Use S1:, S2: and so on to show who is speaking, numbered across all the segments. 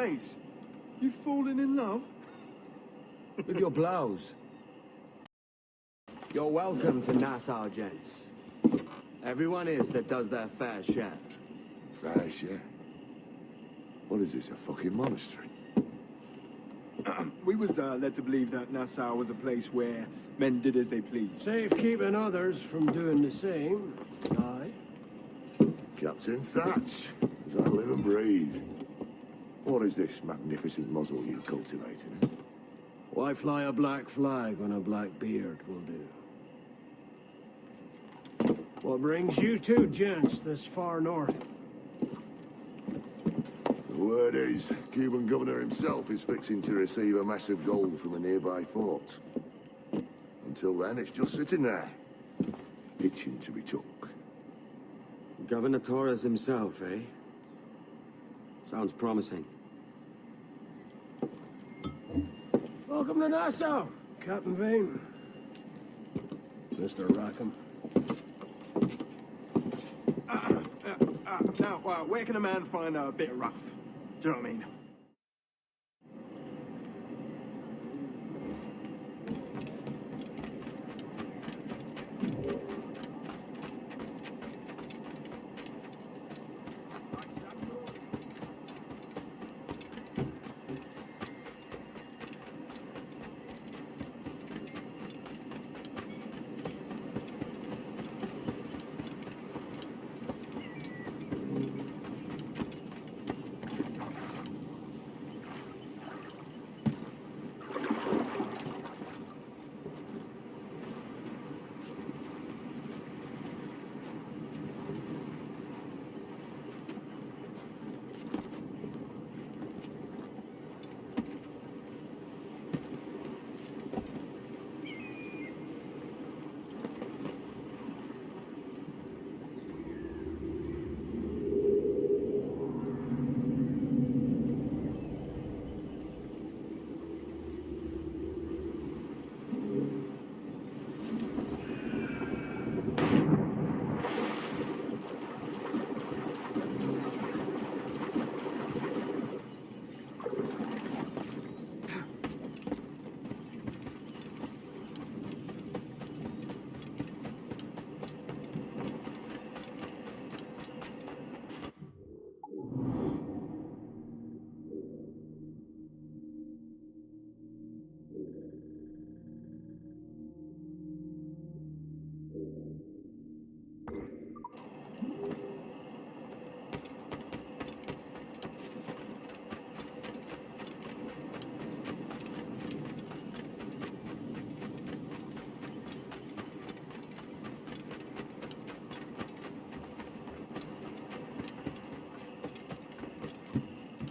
S1: face. You've fallen in love?
S2: With your blouse. You're welcome to Nassau, gents. Everyone is that does their fair share.
S3: Fair share? What is this, a fucking monastery?
S1: We was led to believe that Nassau was a place where men did as they pleased.
S4: Safe keeping others from doing the same. Aye.
S3: Captain Thatch, as I live and breathe. What is this magnificent muzzle you've cultivated?
S4: Why fly a black flag when a black beard will do? What brings you two gents this far north?
S3: The word is, Cuban governor himself is fixing to receive a massive gold from a nearby fort. Until then, it's just sitting there, itching to be took.
S2: Governor Torres himself, eh? Sounds promising.
S4: Welcome to Nassau, Captain Vane. Mr. Rackham.
S1: Now, where can a man find a bit rough? Do you know what I mean?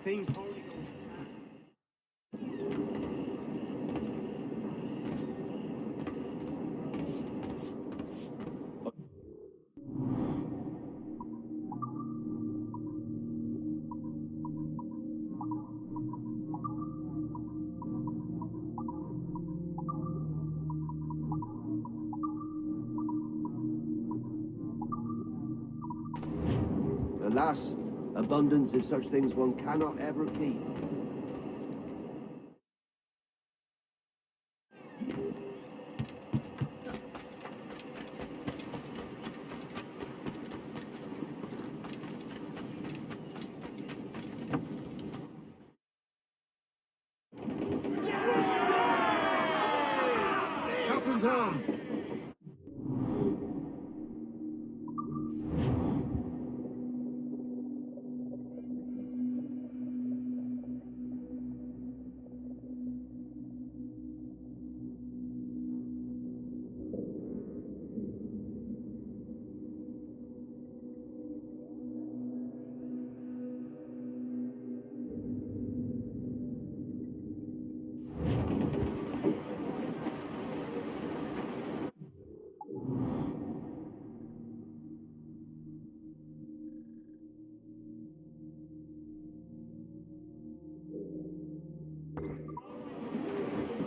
S2: Seems holy.
S5: Alas, abundance is such things one cannot ever keep.
S1: Captain's arm!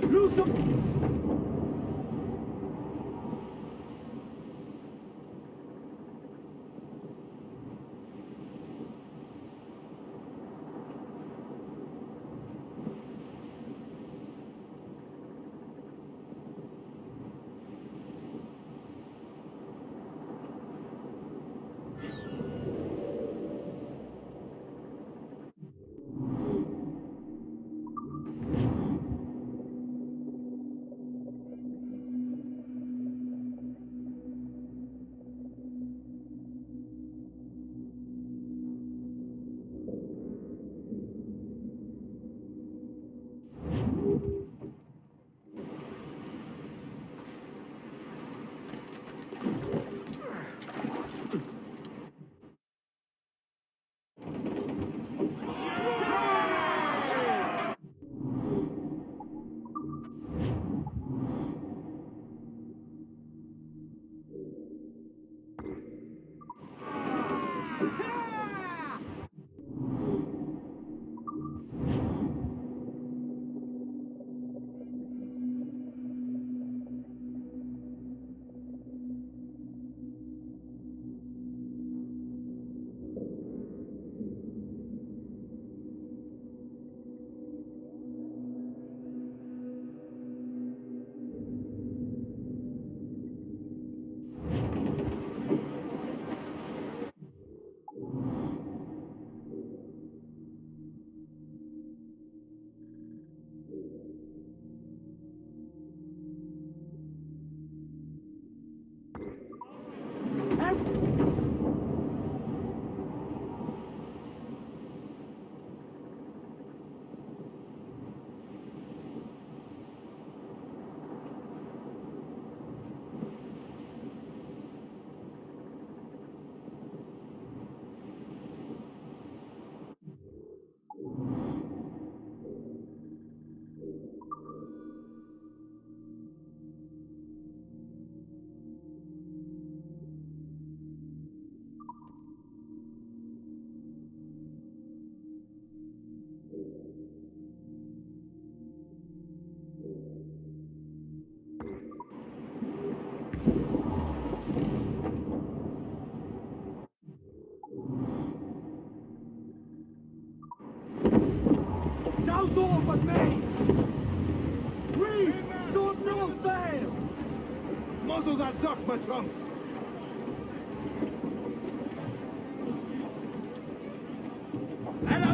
S5: Loose up!
S1: How's all but me? Read! Short no sail! Muzzle that duck, my trunks! Hello!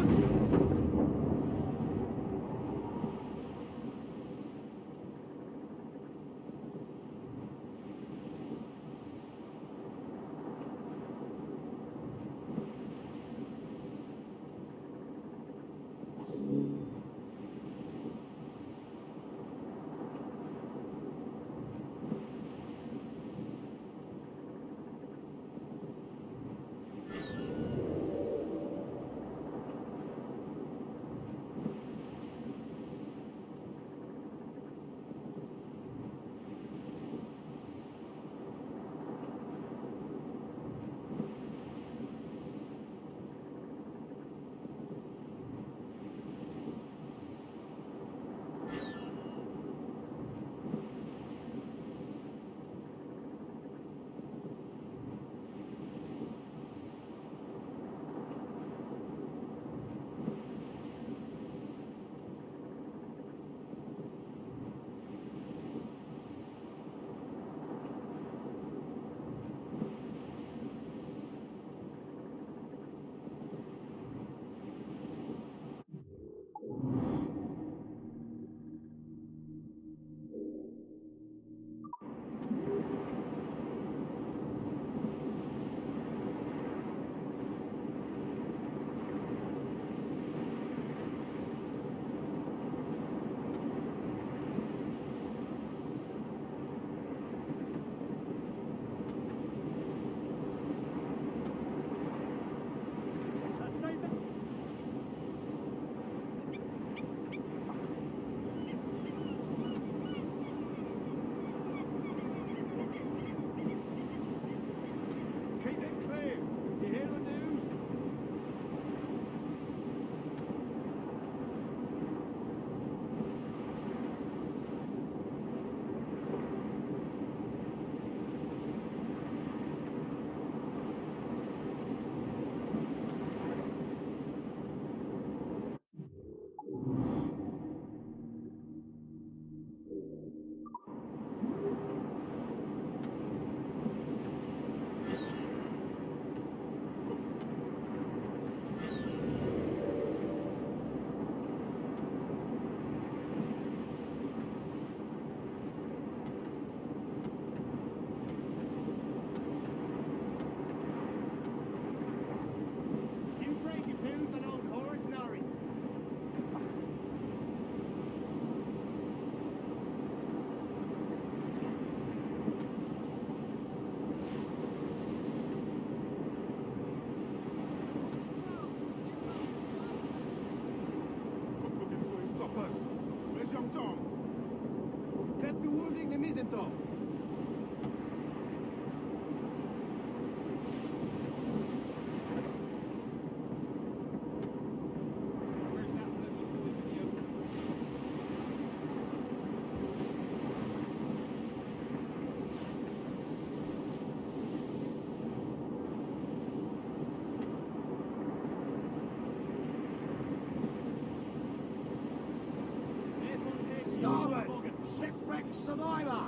S5: Starboard! Shipwreck survivor!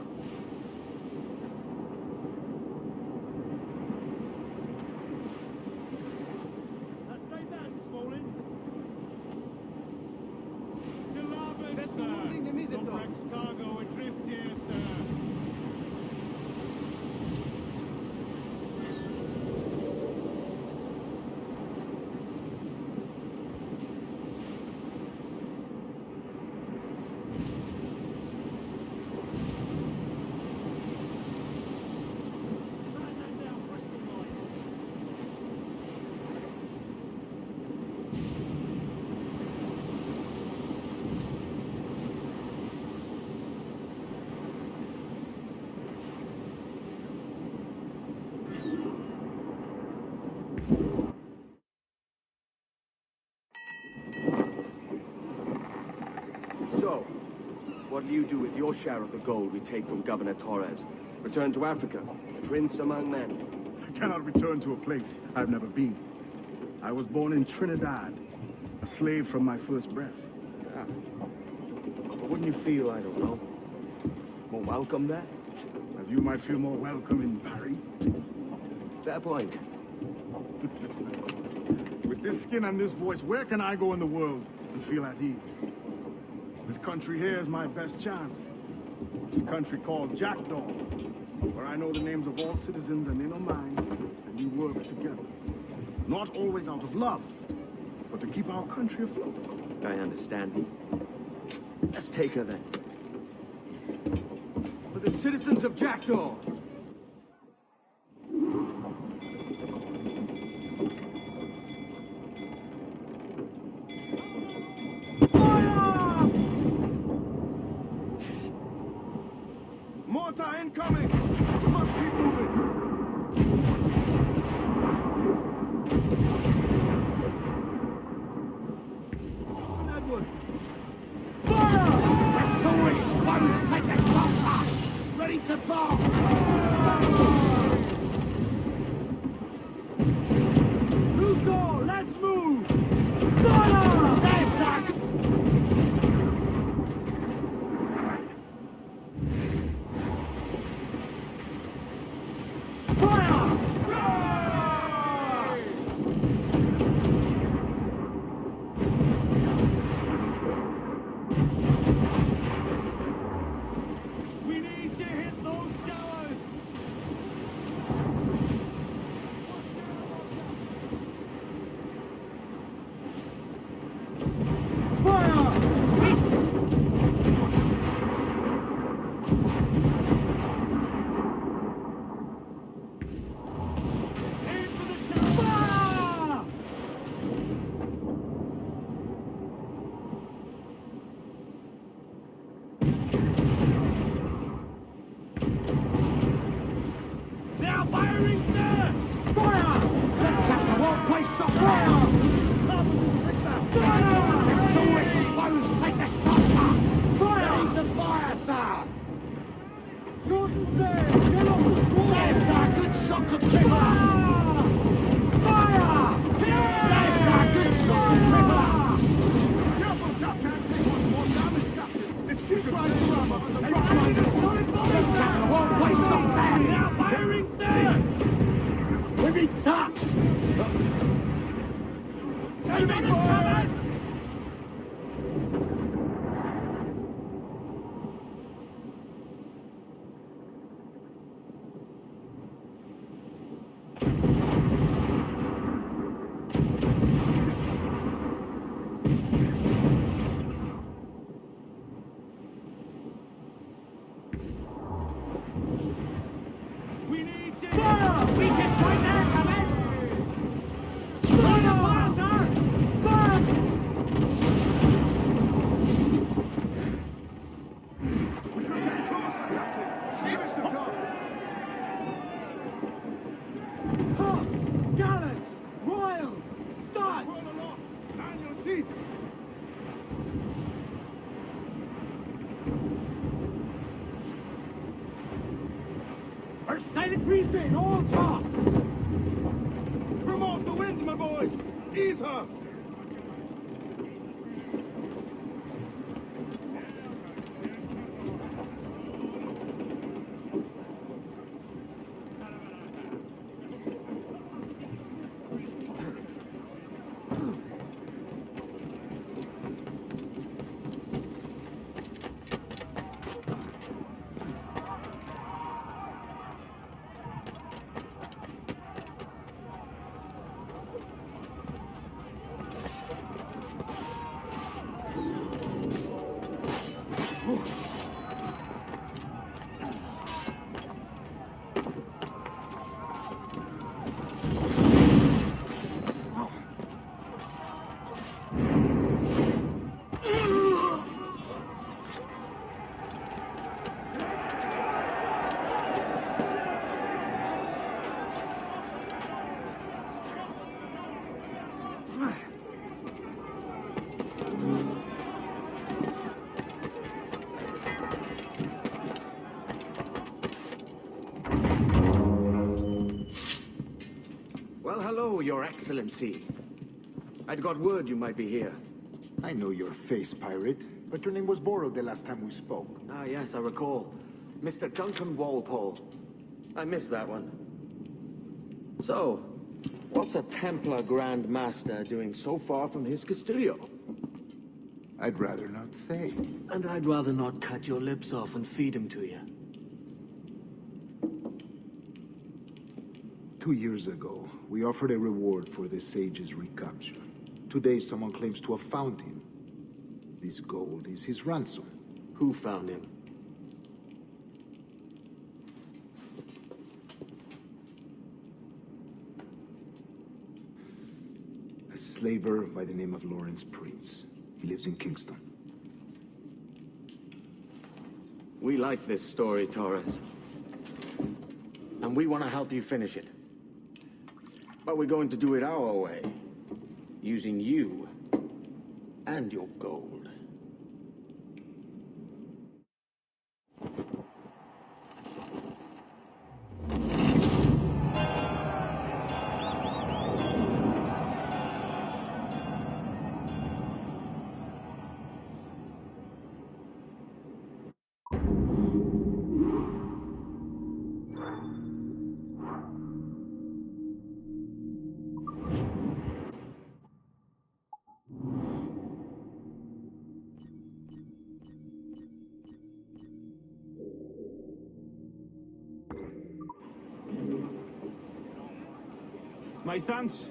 S1: Stay back, Swollen. To larboard,
S5: Set the moving the mizzen top.
S1: Shipwreck's cargo adrift here, sir.
S2: So, what do you do with your share of the gold we take from Governor Torres? Return to Africa, prince among men.
S6: I cannot return to a place I've never been. I was born in Trinidad, a slave from my first breath.
S2: But wouldn't you feel, I don't know, more welcome there?
S6: As you might feel more welcome in Paris.
S2: Fair point.
S6: With this skin and this voice, where can I go in the world and feel at ease? This country here is my best chance. This country called Jackdaw, where I know the names of all citizens and they know mine, and we work together. Not always out of love, but to keep our country afloat.
S2: I understand you. Let's take her then. For the citizens of Jackdaw!
S1: Mortar incoming! We must keep moving! Edward! Fire!
S5: Ready to bomb!
S1: Rousseau, let's move! Fire!
S5: There's Zach!
S1: We need to hit those towers! Aim for the tower! Fire! They are firing, sir! Fire!
S5: Captain won't play shot!
S1: Fire!
S5: It's so exposed! Take the shot!
S1: Fire!
S5: Ready to fire, sir!
S1: Shoot and save! Get off the squad!
S5: There's sir! Good shot to trigger!
S1: Fire!
S5: There's sir! Good shot to trigger!
S1: Careful, Captain! Take one more damage, Captain! If she tries to ram us, the rock
S5: Captain won't play shot there!
S1: They are firing, sir!
S5: We be touched!
S1: Enemy fire! We need to... Fire! We just right there, coming! Fire, sir! Fire! We should get closer, Captain. Give us the top. Tops, gallants, royals, studs! Roll along. Man your seats. Our silent breathing, all tops! Trim off the wind, my boys! Ease her!
S2: Well, hello, Your Excellency. I'd got word you might be here.
S7: I know your face, pirate, but your name was borrowed the last time we spoke.
S2: Ah, yes, I recall. Mr. Duncan Walpole. I missed that one. So, what's a Templar Grand Master doing so far from his Castillo?
S7: I'd rather not say.
S4: And I'd rather not cut your lips off and feed him to you.
S7: 2 years ago, we offered a reward for the sage's recapture. Today, someone claims to have found him. This gold is his ransom.
S4: Who found him?
S7: A slaver by the name of Lawrence Prince. He lives in Kingston.
S2: We like this story, Torres. And we want to help you finish it. But we're going to do it our way. Using you and your gold.
S1: My thanks.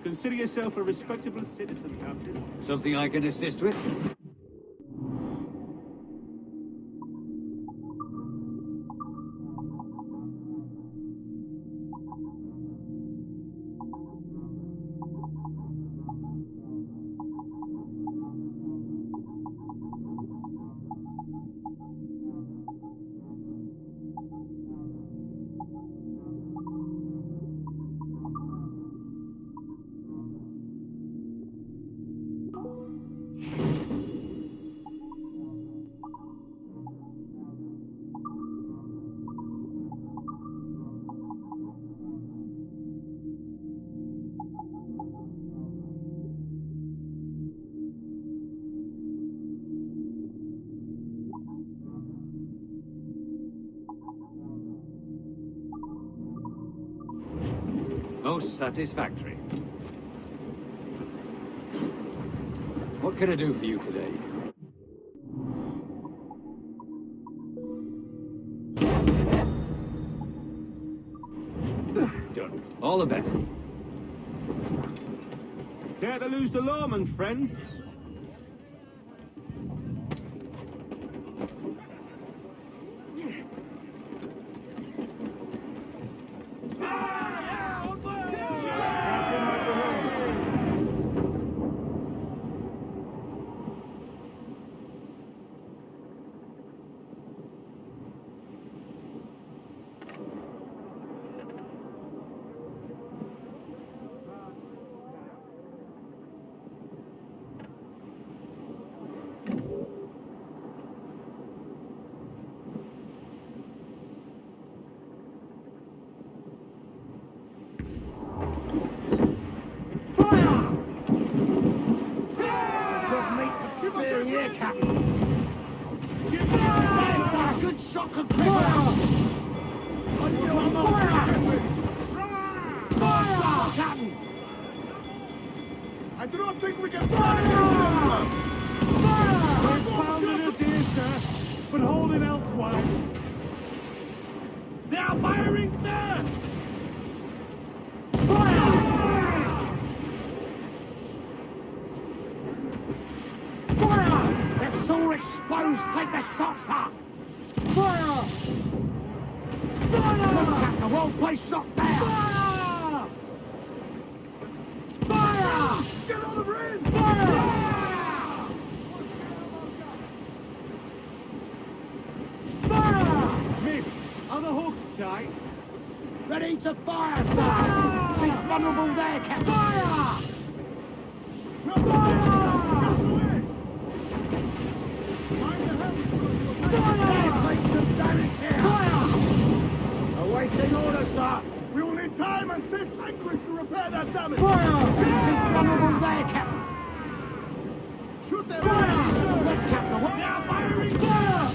S1: Consider yourself a respectable citizen, Captain.
S8: Something I can assist with? Most satisfactory. What can I do for you today? Done. All the best.
S1: Care to lose the lawman, friend?
S6: I do not think we can fire him!
S1: We've founded it here, sir, but hold it elsewhere. They are firing, sir!
S9: They're so exposed, take the shots up! Fire! Fire! Look at the whole place shot down! Fire! Fire!
S6: Get on the bridge!
S9: Fire! Fire!
S1: Miss, are the hooks tight?
S9: Ready to fire, sir! She's vulnerable there, Captain! Fire! Awaiting order, sir!
S6: We will need time and safe anchorage to repair that damage!
S9: Fire! She's vulnerable there, Captain!
S6: Shoot
S1: there!
S9: Fire! Red Captain, what?
S1: Now firing fire!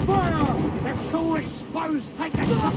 S9: Fire! They're so exposed. Take the shot.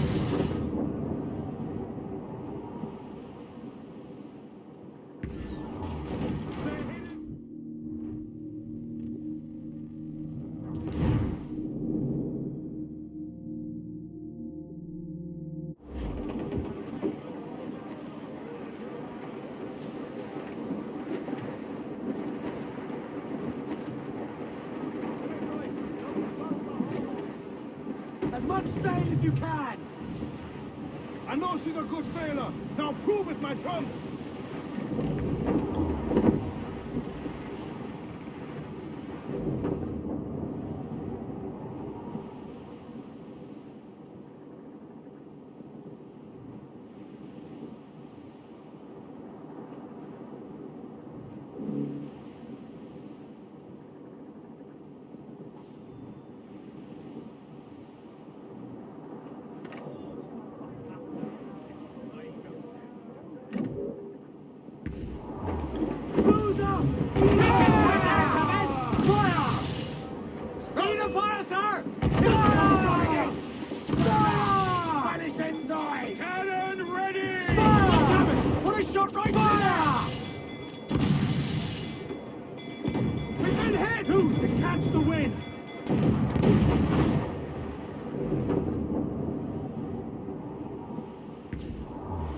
S1: As much sail as you can! I know she's a good sailor. Now prove it, my trump!
S9: Spanish ensign!
S1: Cannon ready!
S9: What a shot right fire!
S1: We've been hit! Loose and catch the wind!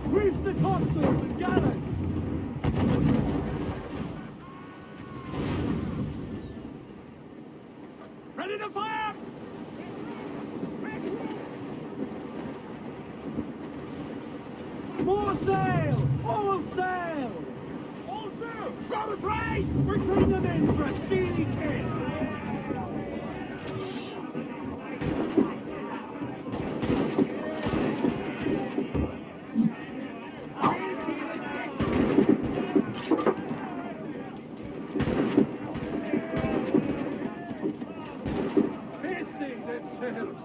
S1: Reef the topsails and gallants! Ready to fire! More sail! All sail!
S6: All sail! Got a place!
S1: We bring them in for a speedy kiss! Piercing themselves!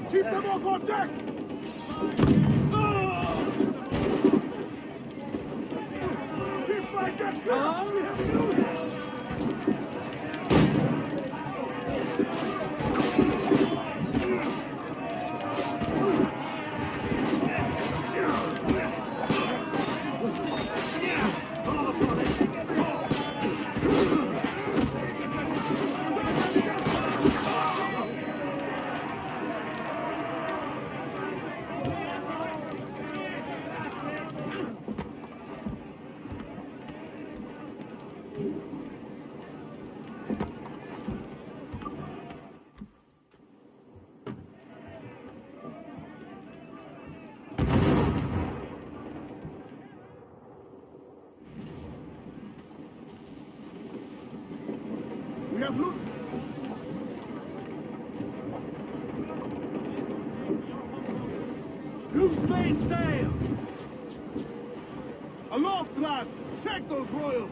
S6: Keep them off our decks! Keep my deck clear! We have news! We have loot.
S1: Loose main sails!
S6: Aloft, lads! Check those royals!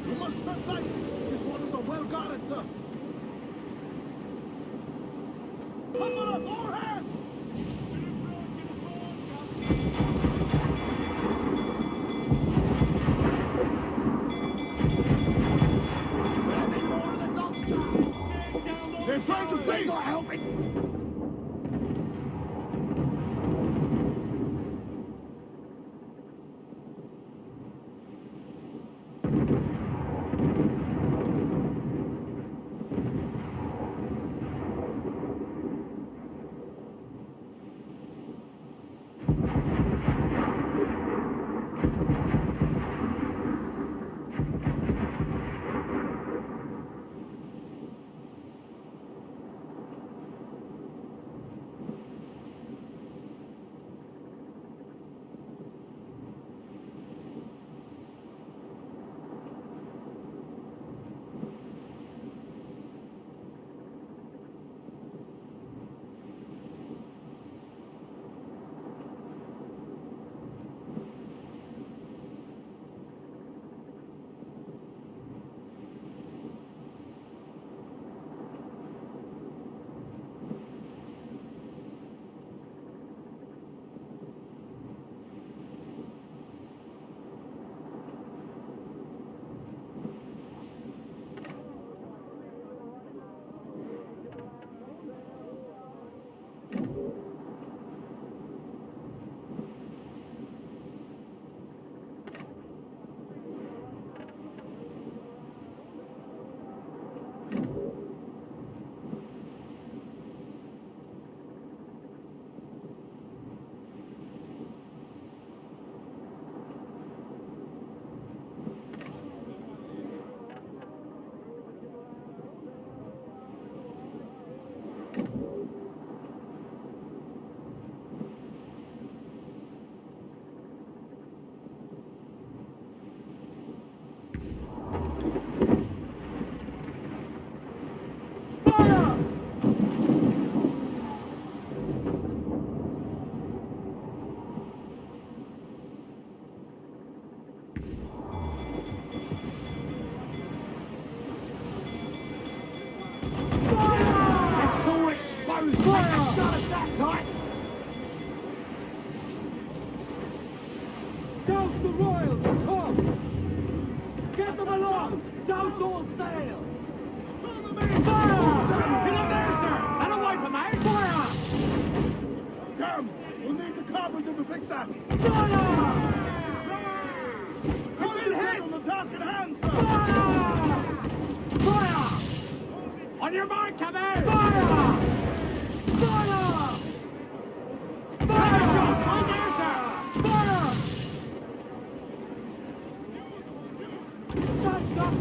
S6: We must tread light. These waters are well guarded, sir. Come on, all hands!
S1: trying to flee!
S9: Not helping!
S1: Douse the royals! Come! Get them aloft! Douse all sail! Fire! Get up there, sir! That'll wipe them out! Fire!
S6: Damn! We'll need the carpenter to fix that!
S1: Fire!
S6: Concentrate on the task at hand, sir!
S1: Fire! Fire!
S8: On your mark, come out!
S1: Fire! Fire!
S8: Fire shot! Right there, sir!
S1: Fire! Stop, stop!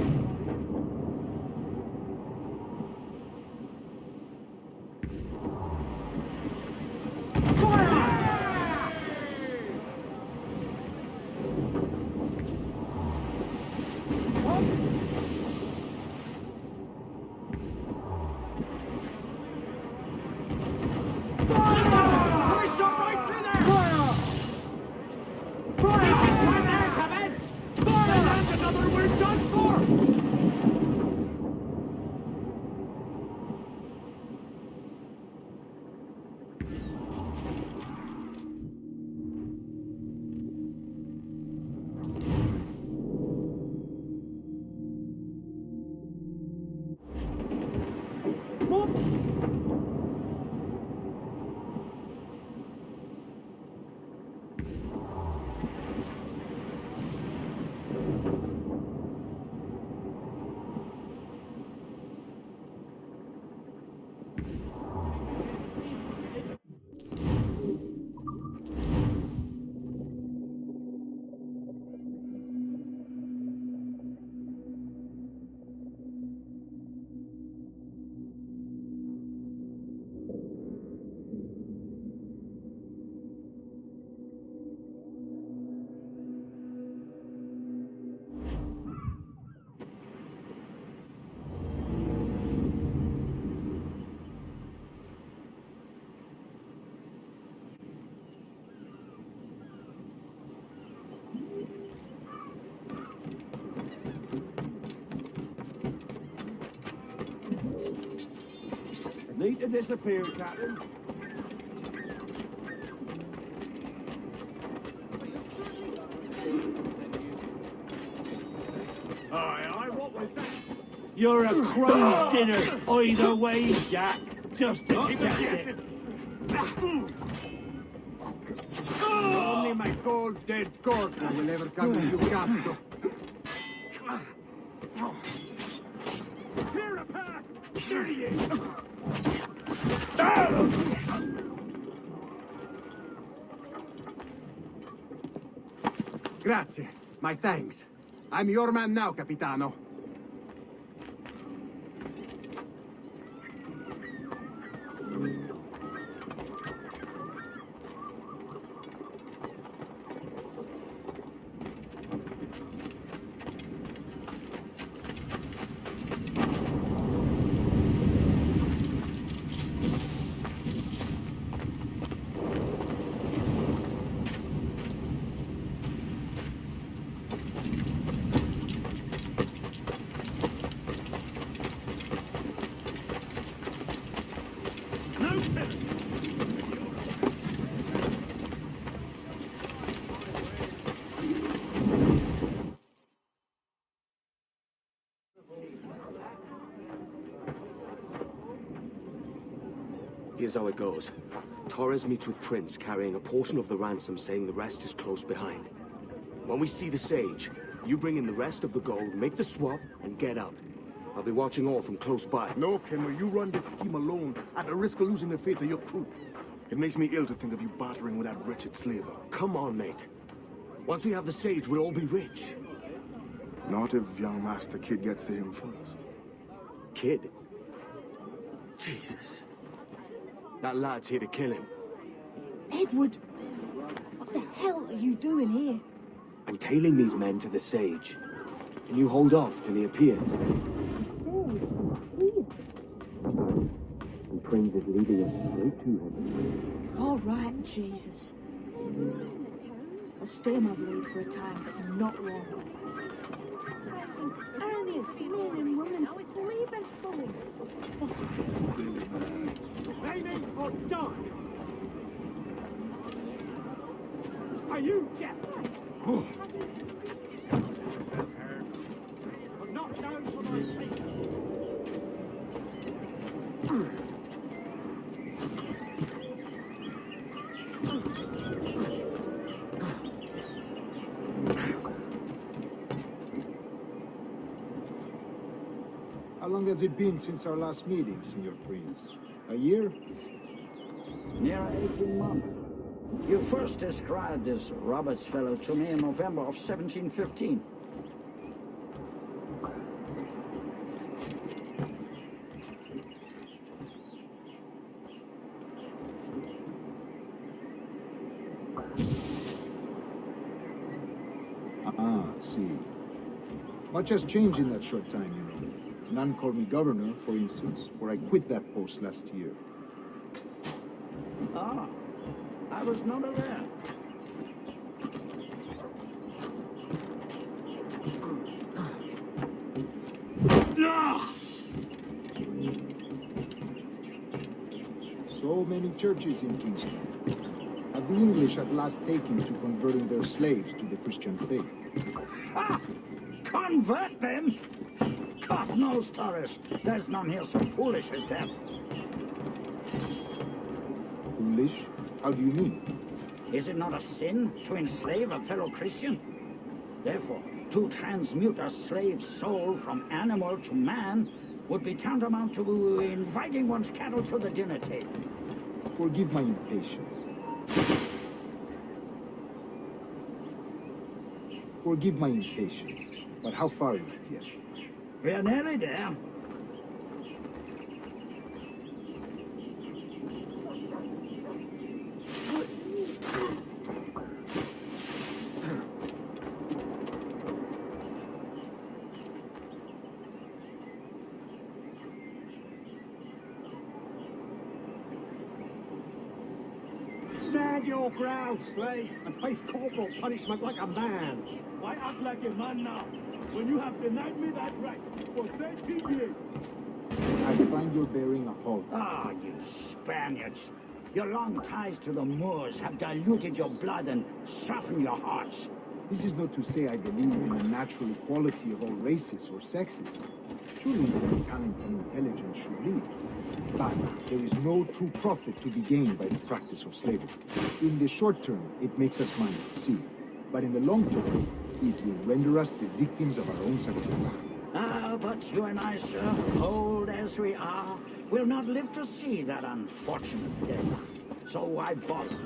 S5: Need to disappear, Captain.
S6: Aye, aye, what was that?
S9: You're a crow's dinner either way, Jack. Just accept it.
S6: Only my cold, dead corpse will ever come to you, Cazzo.
S8: Here a pack! Idiot!
S6: Grazie. My thanks. I'm your man now, Capitano.
S10: Here's how it goes. Torres meets with Prince, carrying a portion of the ransom, saying the rest is close behind. When we see the Sage, you bring in the rest of the gold, make the swap, and get out. I'll be watching all from close by.
S6: No, Kenway, you run this scheme alone, at the risk of losing the faith of your crew. It makes me ill to think of you bartering with that wretched slaver.
S10: Come on, mate. Once we have the Sage, we'll all be rich.
S6: Not if young Master Kid gets to him first.
S10: Kid? Jesus. That lad's here to kill him.
S11: Edward, what the hell are you doing here?
S10: I'm tailing these men to the Sage. Can you hold off till he appears? And Prince is leading us straight to him.
S11: All right, Jesus. I'll stay my blade for a time, but not long. Earnest men and women, leaving for.
S8: Aiming or die! Are you deaf? I'm not down for my faith.
S7: How long has it been since our last meeting, Senor Prince? A year?
S12: Near 18 months. You first described this Roberts fellow to me in November of 1715.
S7: Ah, see. Much has changed in that short time, you know. None called me governor, for instance, for I quit that post last year.
S12: Ah, I was not aware.
S7: So many churches in Kingston. Have the English at last taken to converting their slaves to the Christian faith?
S12: Ah! Convert them? God knows, Torres. There's none here so foolish as them.
S7: Foolish? How do you mean?
S12: Is it not a sin to enslave a fellow Christian? Therefore, to transmute a slave's soul from animal to man would be tantamount to inviting one's cattle to the dinner table.
S7: Forgive my impatience. Forgive my impatience. But how far is it yet?
S12: We're nearly there.
S8: Stand your ground, slave, and face corporal punishment like a man.
S9: Why act like a man now, when you have denied me that right for 30 years?
S7: I find your bearing appalling.
S12: Ah, you Spaniards. Your long ties to the Moors have diluted your blood and softened your hearts.
S7: This is not to say I believe in the natural equality of all races or sexes. Surely their talent and intelligence should lead. But there is no true profit to be gained by the practice of slavery. In the short term, it makes us money, see. But in the long term, it will render us the victims of our own success.
S12: Ah, but you and I, sir, old as we are, will not live to see that unfortunate day. So why bother?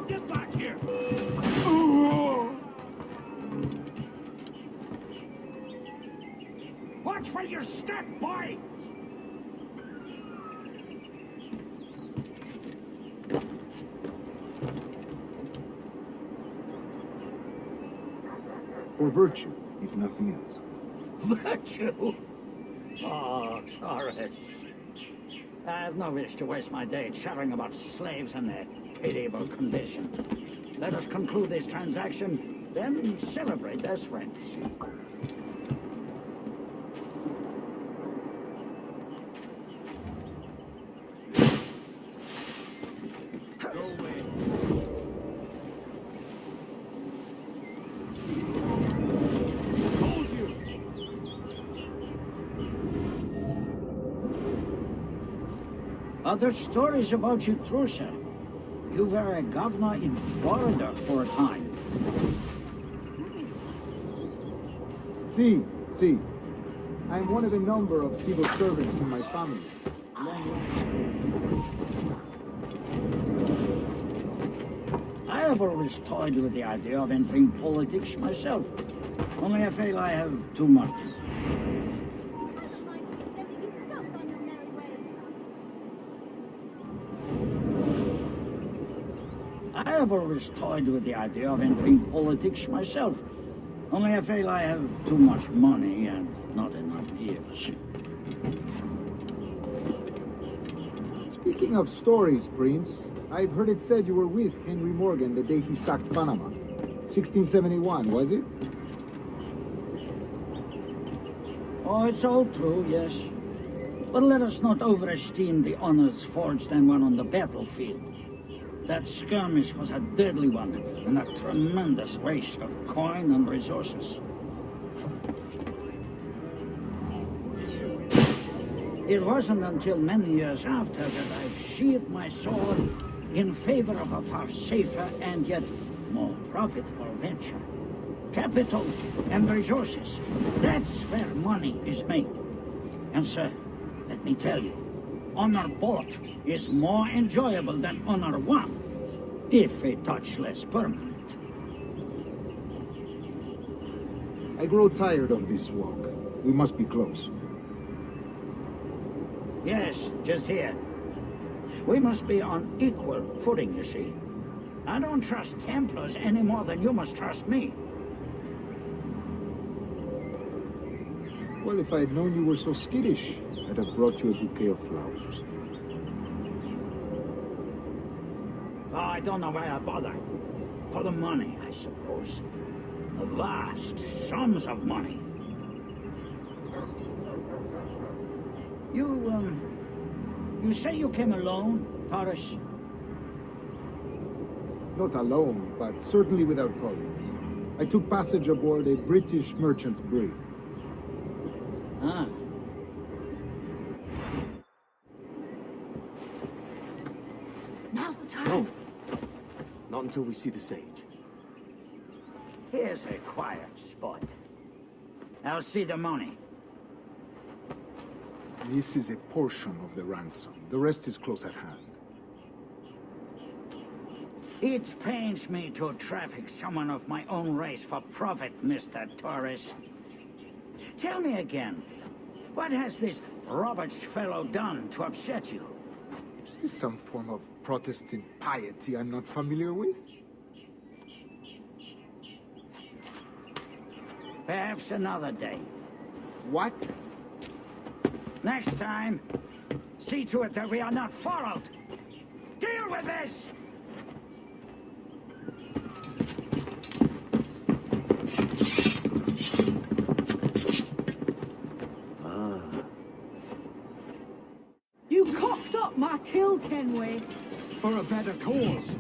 S9: Get back here!
S12: Watch where you step, boy!
S7: For virtue, if nothing else.
S12: Virtue? Oh, Torres. I have no wish to waste my day chattering about slaves and their pitiable condition. Let us conclude this transaction, then celebrate as friends. Other stories about you, true, sir. You were a governor in Florida for a time.
S7: See. I'm one of a number of civil servants in my family.
S12: I have always toyed with the idea of entering politics myself. Only I feel I have too much. I have always toyed with the idea of entering politics myself. Only I feel I have too much money and not enough years.
S7: Speaking of stories, Prince, I've heard it said you were with Henry Morgan the day he sacked Panama. 1671, was it?
S12: Oh, it's all true, yes. But let us not overesteem the honors forged and won on the battlefield. That skirmish was a deadly one, and a tremendous waste of coin and resources. It wasn't until many years after that I sheathed my sword in favor of a far safer and yet more profitable venture. Capital and resources, that's where money is made. And sir, let me tell you, honor bought is more enjoyable than honor won, if a touch less permanent.
S7: I grow tired of this walk. We must be close.
S12: Yes, just here. We must be on equal footing, you see. I don't trust Templars any more than you must trust me.
S7: Well, if I had known you were so skittish, I'd have brought you a bouquet of flowers.
S12: Oh, I don't know why I bother. For the money, I suppose. The vast sums of money. You say you came alone, Paris?
S7: Not alone, but certainly without colleagues. I took passage aboard a British merchant's brig.
S12: Ah.
S11: Now's the time.
S10: No. Not until we see the sage.
S12: Here's a quiet spot. I'll see the money.
S7: This is a portion of the ransom. The rest is close at hand.
S12: It pains me to traffic someone of my own race for profit, Mr. Torres. Tell me again, what has this Roberts fellow done to upset you?
S7: Is this some form of Protestant piety I'm not familiar with?
S12: Perhaps another day.
S7: What?
S12: Next time, see to it that we are not followed. Deal with this!
S11: You cocked up my kill, Kenway.
S1: For a better cause.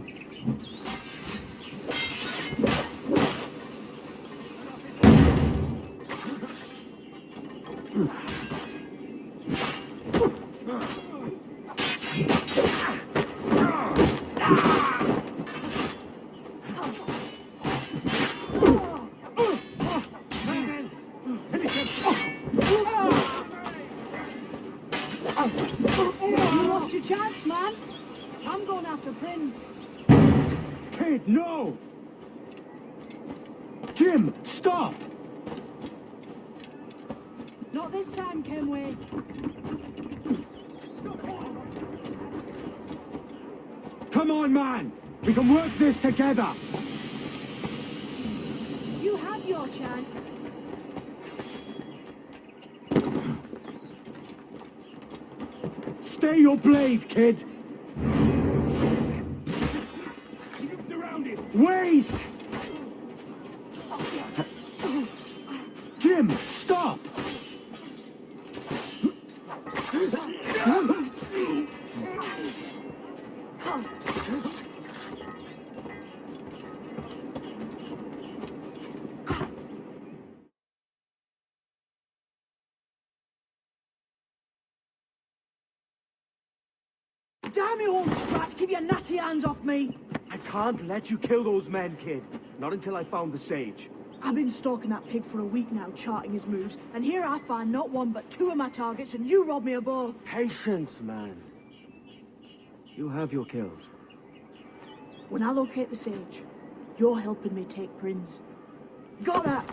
S11: You lost your chance, man. I'm going after Prince.
S1: Kid, no! Jim, stop!
S11: Not this time, Kenway.
S1: Come on, man! We can work this together!
S11: You had your chance.
S1: Stay your blade, kid! Wait! Jim, stop!
S11: Damn you old sprat, keep your natty hands off me!
S10: I can't let you kill those men, kid. Not until I found the sage.
S11: I've been stalking that pig for a week now, charting his moves, and here I find not one but two of my targets, and you rob me of both.
S10: Patience, man. You have your kills.
S11: When I locate the sage, you're helping me take Prince. Got that?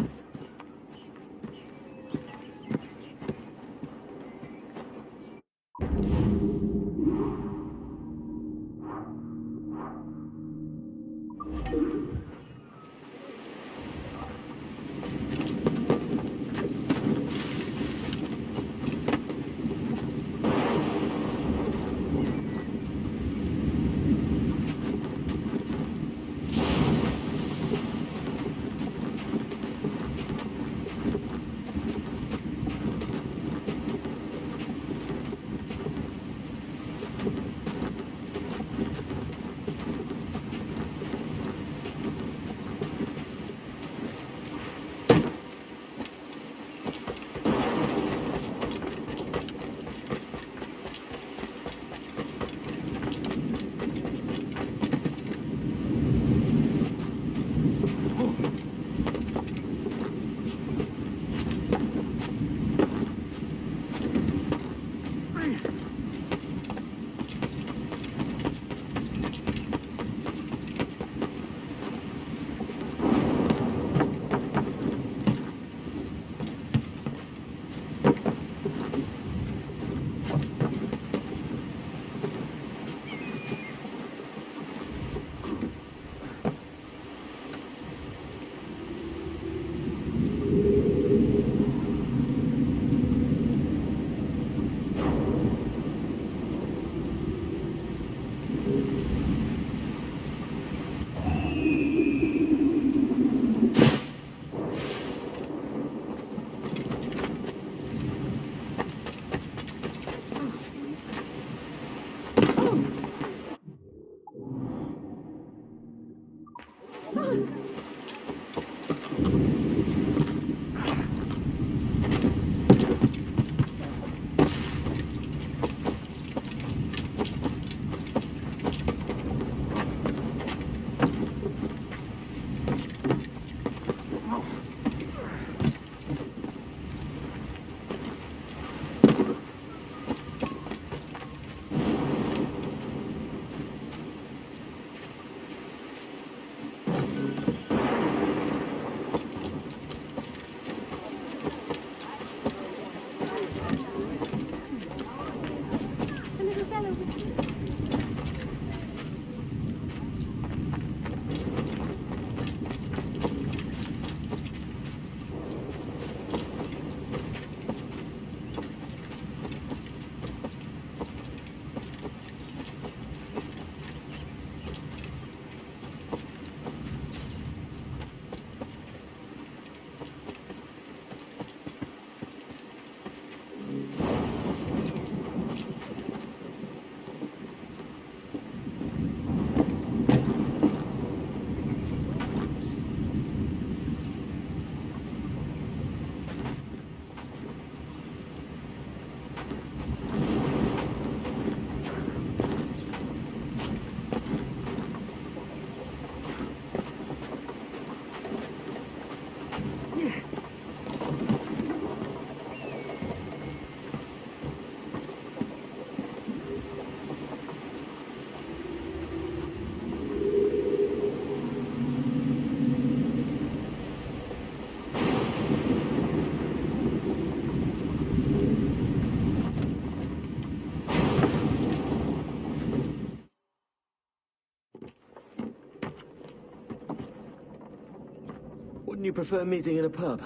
S10: you prefer meeting in a pub?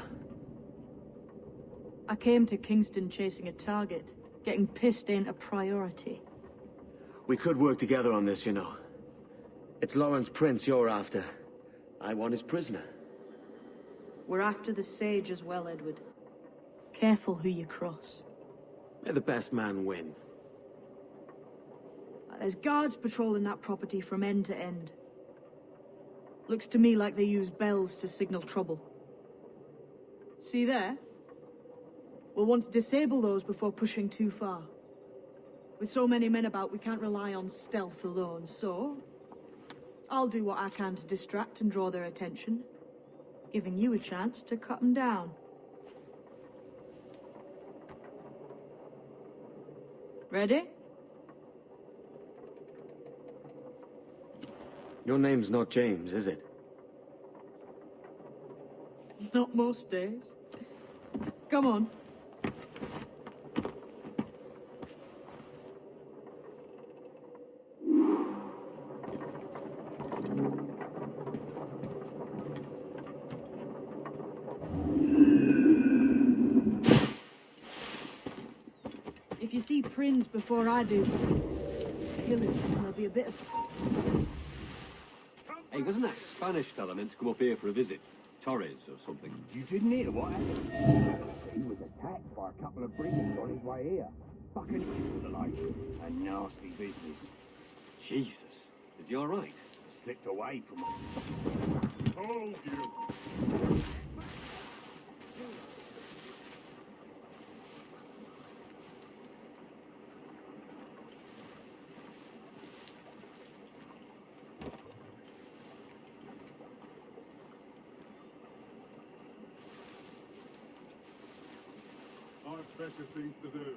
S11: I came to Kingston chasing a target. Getting pissed ain't a priority.
S10: We could work together on this, you know. It's Lawrence Prince you're after. I want his prisoner.
S11: We're after the Sage as well, Edward. Careful who you cross.
S10: May the best man win.
S11: There's guards patrolling that property from end to end. Looks to me like they use bells to signal trouble. See there? We'll want to disable those before pushing too far. With so many men about, we can't rely on stealth alone, so... I'll do what I can to distract and draw their attention, giving you a chance to cut them down. Ready?
S10: Your name's not James, is it?
S11: Not most days. Come on. If you see Prince before I do, kill him, and there'll be a bit of...
S13: Hey, wasn't that Spanish fella meant to come up here for a visit? Torres or something?
S8: You didn't hear what happened? He was attacked by a couple of brigands on his way here. Fucking idiots with the like. A nasty business.
S13: Jesus. Is he all right?
S8: Slipped away from him.
S1: Told you. I've better things to do.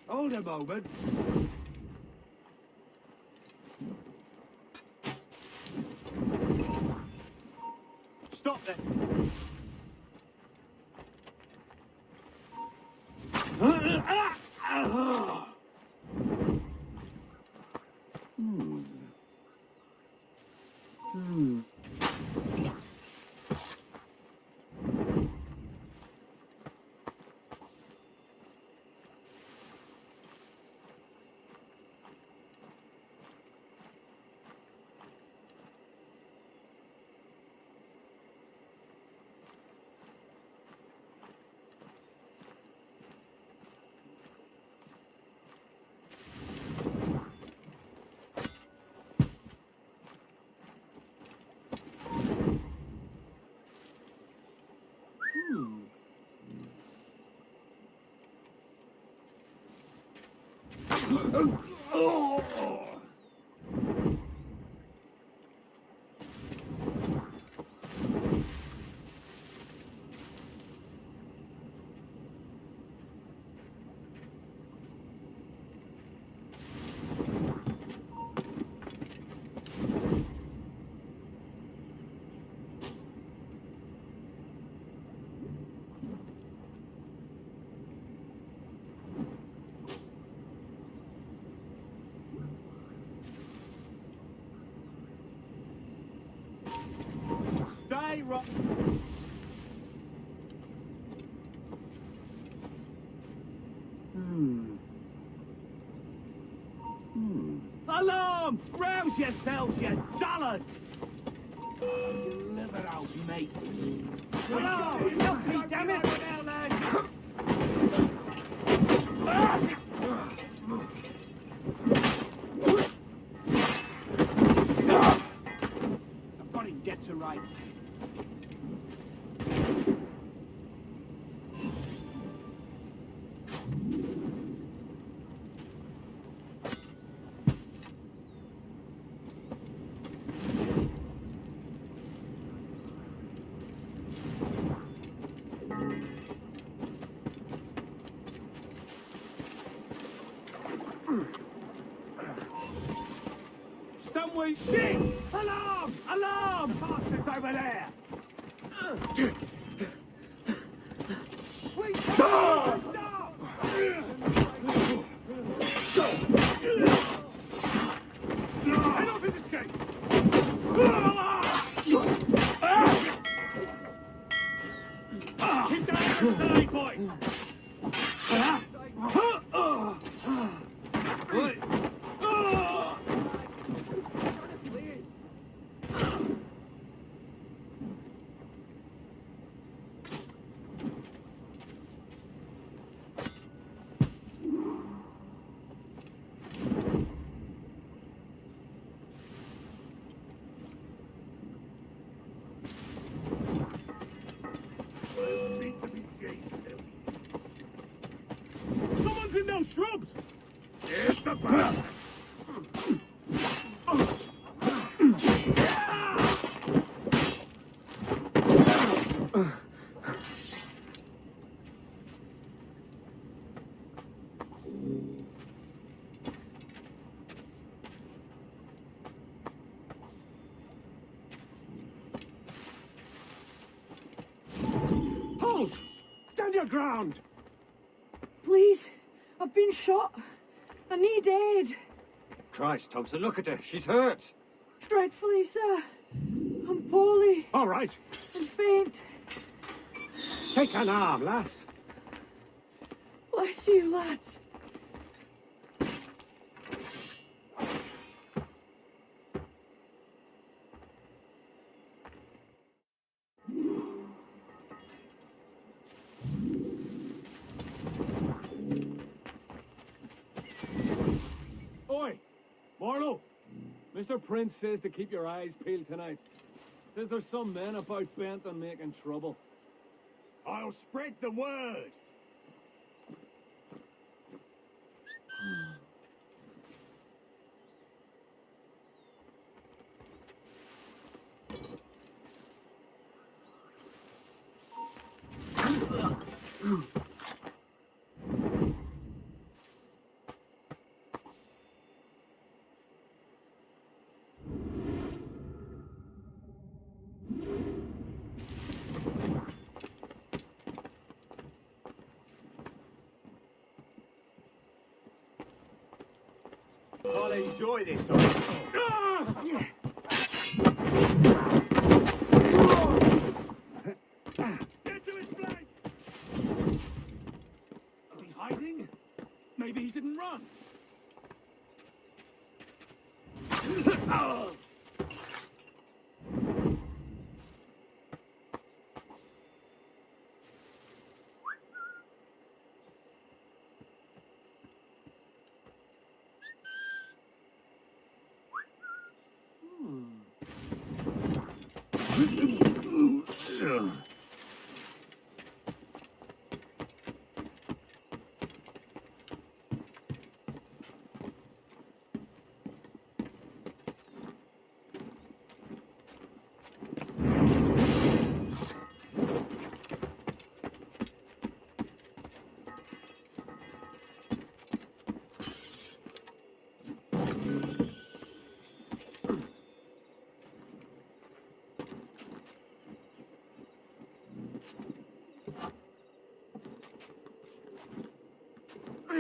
S13: Hold a moment.
S6: Stop there. Stay right. Alarm! Rouse yourselves, you dullards!
S8: Deliver out, mates.
S6: Alarm! Help me, damn it!
S8: I've got him dead to rights.
S9: Stumway
S6: Shit! Alarm! Alarm! Bastards over there! Sweet! Stop!
S9: Head off his escape! Keep down the side, boys! Someone's in those shrubs!
S6: Here's the back!
S4: Hold! Stand your ground!
S11: Please, I've been shot. I need aid.
S13: Christ, Thompson, look at her. She's hurt.
S11: Dreadfully, sir. I'm poorly
S4: All right.
S11: and faint.
S4: Take an arm, lass.
S11: Bless you, lads.
S9: Oi! Marlowe! Mr. Prince says to keep your eyes peeled tonight. Says there's some men about bent on making trouble.
S6: I'll spread the word! I'll enjoy this.
S9: Get to his flank! Is he hiding? Maybe he didn't run.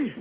S6: me!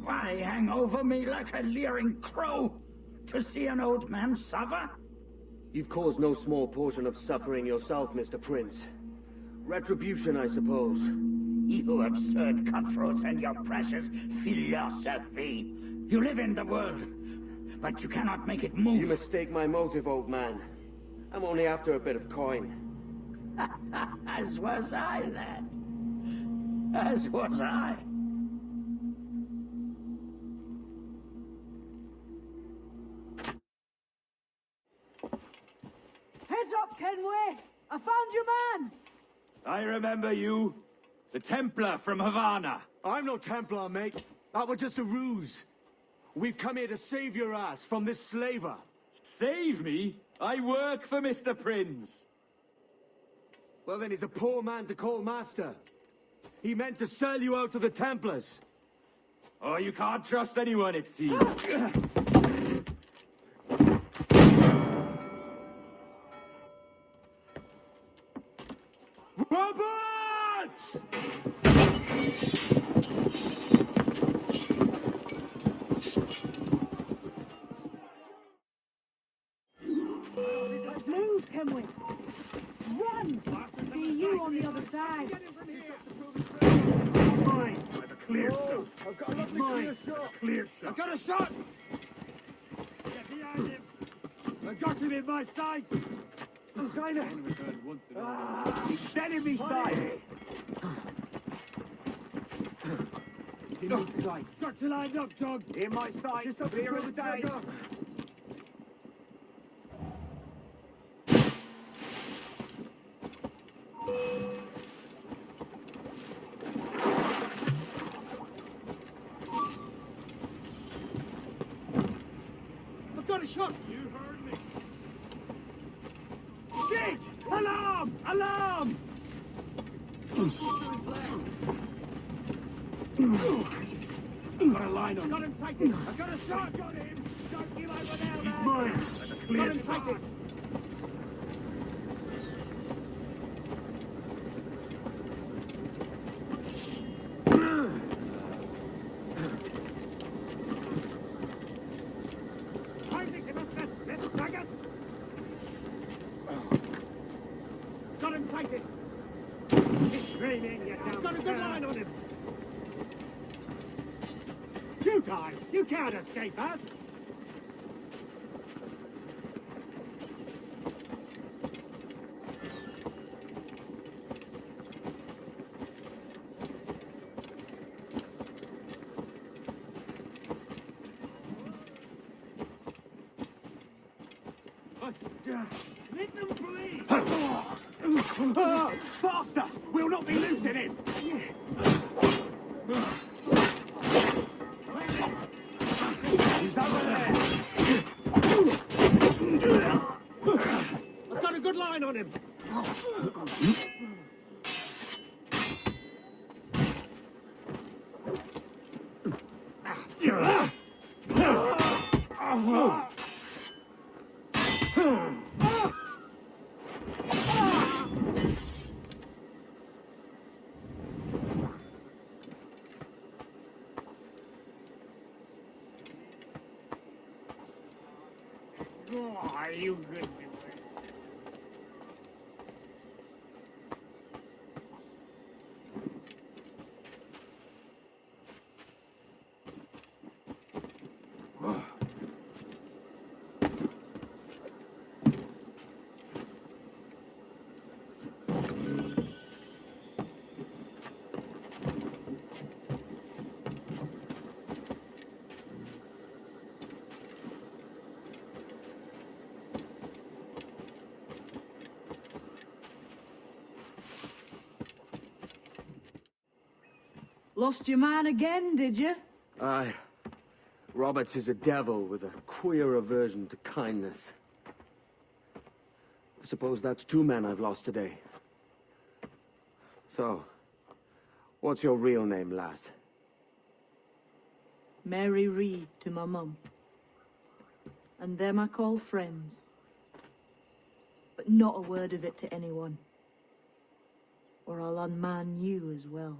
S12: Why hang over me like a leering crow to see an old man suffer?
S10: You've caused no small portion of suffering yourself, Mr. Prince. Retribution, I suppose.
S12: You absurd cutthroats and your precious philosophy. You live in the world, but you cannot make it move.
S10: You mistake my motive, old man. I'm only after a bit of coin.
S12: As was I, lad. As was I.
S11: Heads up, Kenway! I found your man!
S9: I remember you. The Templar from Havana.
S2: I'm no Templar, mate. That was just a ruse. We've come here to save your ass from this slaver.
S9: Save me? I work for Mr. Prince.
S2: Well, then he's a poor man to call master. He meant to sell you out to the Templars.
S9: Oh, you can't trust anyone, it seems.
S2: Roberts!
S11: Move, Kenway! Run! See you on the other side!
S6: Mine, by the
S1: Clear shot.
S6: I've got a
S1: He's
S6: lovely
S1: mine.
S6: clear shot.
S1: Clear shot.
S9: I've got a shot! Get behind him! I got him in my sights!
S6: China.
S8: He's dead in me sights.
S6: He's in his sights.
S9: Got you lined up, Doug!
S8: In my sights.
S6: Just up to
S8: Clear
S6: pull
S8: as
S6: the
S8: day.
S6: trigger.
S9: I've got a shot! You heard me! Shit! Alarm! Alarm!
S1: Got a line on him.
S9: Got him sighted! I've got a shot! Got him! Don't give over now,
S1: He's
S9: man!
S1: mine.
S9: Got
S1: Clear
S9: him
S1: shot.
S9: sighted! Got him sighted! He's screaming, you damn. Got a good line on him! Futile! You can't escape us! Let them breathe!
S8: Faster! We'll not be losing him. He's over there.
S9: I've got a good line on him! Oh, you good.
S11: Lost your man again, did you?
S10: Aye. Roberts is a devil with a queer aversion to kindness. I suppose that's 2 men I've lost today. So, what's your real name, lass?
S11: Mary Reed to my mum. And them I call friends. But not a word of it to anyone. Or I'll unman you as well.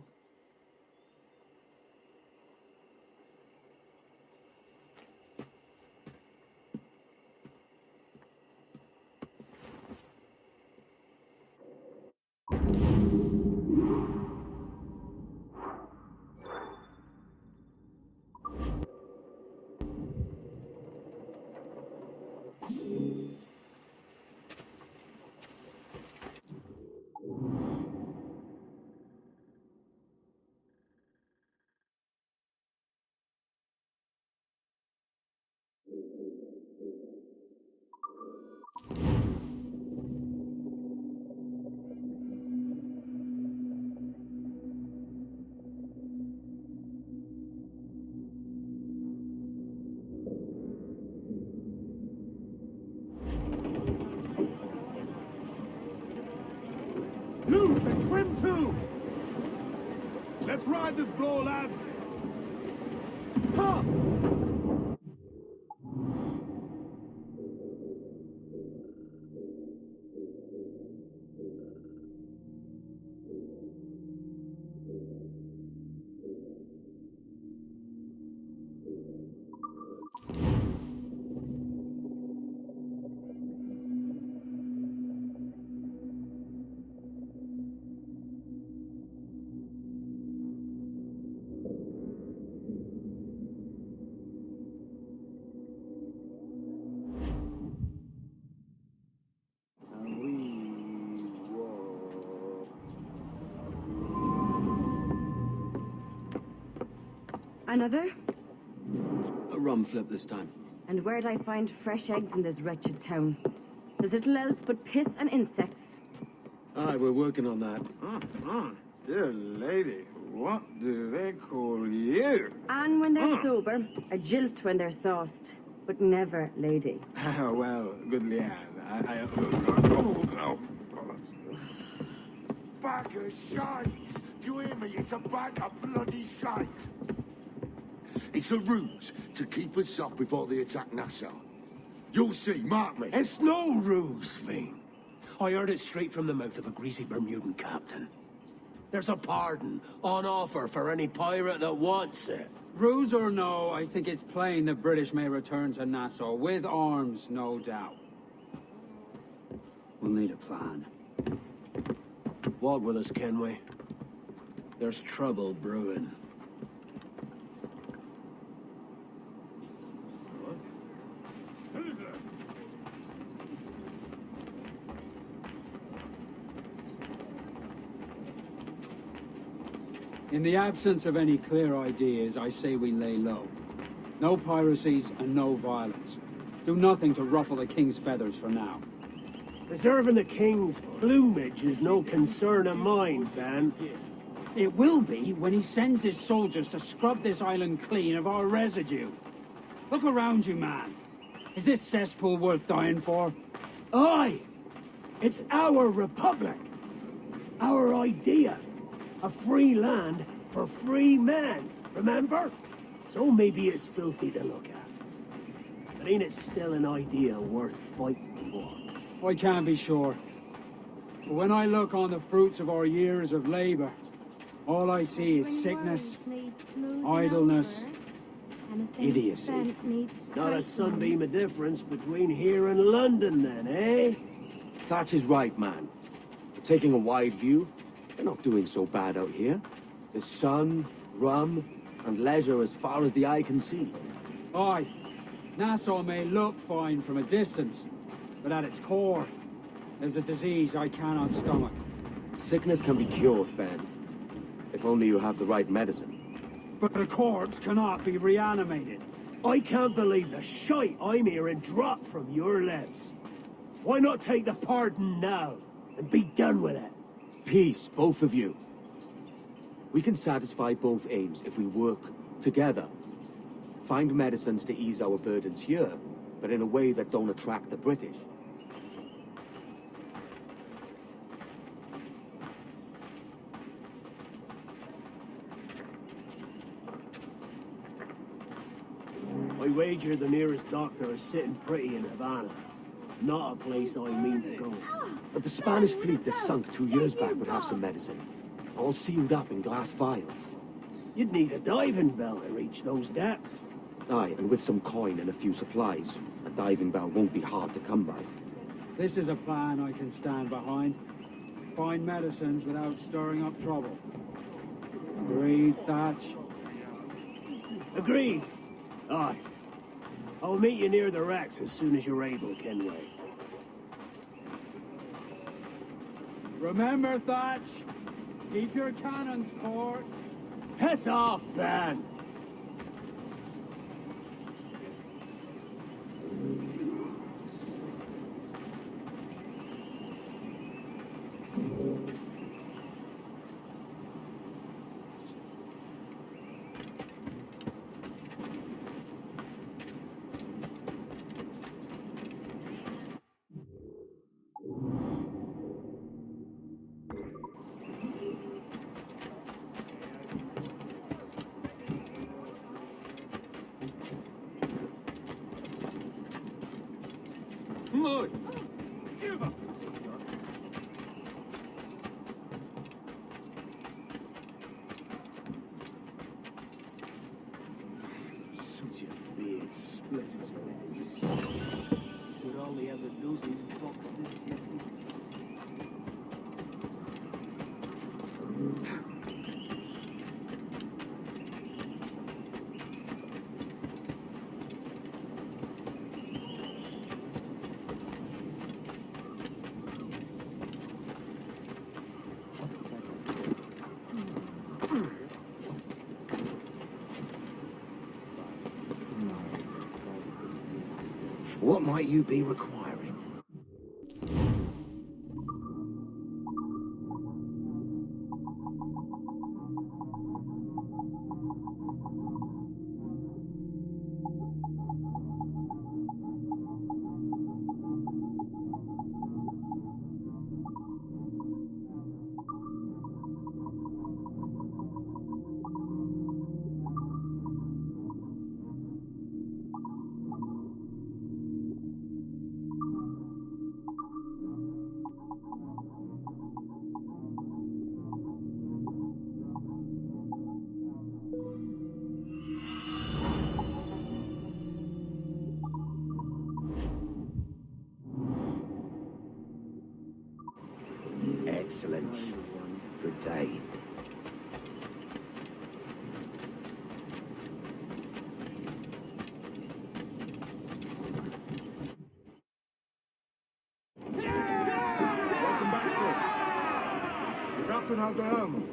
S1: Loose and trim too! Let's ride this blow, lads! Ha!
S14: Another?
S10: A rum flip this time.
S14: And where'd I find fresh eggs in this wretched town? There's little else but piss and insects.
S10: Aye, we're working on that.
S6: Dear lady, what do they call you?
S14: And when they're sober, a jilt when they're sauced, but never lady.
S6: Well, good Leanne,
S3: Bag of shite! Do you hear me? It's a bag of bloody shite! It's a ruse to keep us off before they attack Nassau. You'll see, mark me.
S4: It's no ruse, Fiend. I heard it straight from the mouth of a greasy Bermudan captain. There's a pardon on offer for any pirate that wants it.
S15: Ruse or no, I think it's plain the British may return to Nassau, with arms, no doubt. We'll need a plan.
S4: Walk with us, can we? There's trouble brewing.
S15: In the absence of any clear ideas, I say we lay low. No piracies and no violence. Do nothing to ruffle the king's feathers for now.
S4: Preserving the king's plumage is no concern of mine, Ben.
S15: It will be when he sends his soldiers to scrub this island clean of our residue. Look around you, man. Is this cesspool worth dying for?
S4: Aye! It's our republic. Our idea. A free land for free men, remember? So maybe it's filthy to look at. But ain't it still an idea worth fighting for?
S15: I can't be sure. But when I look on the fruits of our years of labor, all I see is sickness, idleness, idiocy.
S4: Not a sunbeam of difference between here and London then, eh?
S10: Thatch is right, man. Taking a wide view, we're not doing so bad out here. There's sun, rum, and leisure as far as the eye can see.
S15: Aye, Nassau may look fine from a distance, but at its core, there's a disease I cannot stomach.
S10: Sickness can be cured, Ben. If only you have the right medicine.
S15: But a corpse cannot be reanimated.
S4: I can't believe the shite I'm hearing drop from your lips. Why not take the pardon now, and be done with it?
S10: Peace, both of you. We can satisfy both aims if we work together. Find medicines to ease our burdens here, but in a way that don't attract the British.
S4: I wager the nearest doctor is sitting pretty in Havana. Not a place I mean to go.
S10: But the Spanish fleet that sunk 2 years back would have some medicine. All sealed up in glass vials.
S4: You'd need a diving bell to reach those depths.
S10: Aye, and with some coin and a few supplies, a diving bell won't be hard to come by.
S15: This is a plan I can stand behind. Find medicines without stirring up trouble. Agreed, Thatch?
S4: Agreed. Aye. I'll meet you near the wrecks as soon as you're able, Kenway.
S15: Remember, Thatch, keep your cannons court.
S4: Piss off, Ben!
S9: Mud!
S4: Such a big split as it is. Would all the other dozens of box this heavy?
S16: What might you be requiring? Excellent. Good day.
S6: Welcome back, sir. The captain has the helm.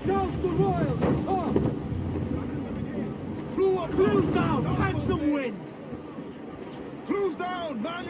S1: Douse the royals, toss! Close down, catch some wind!
S6: Close down, man!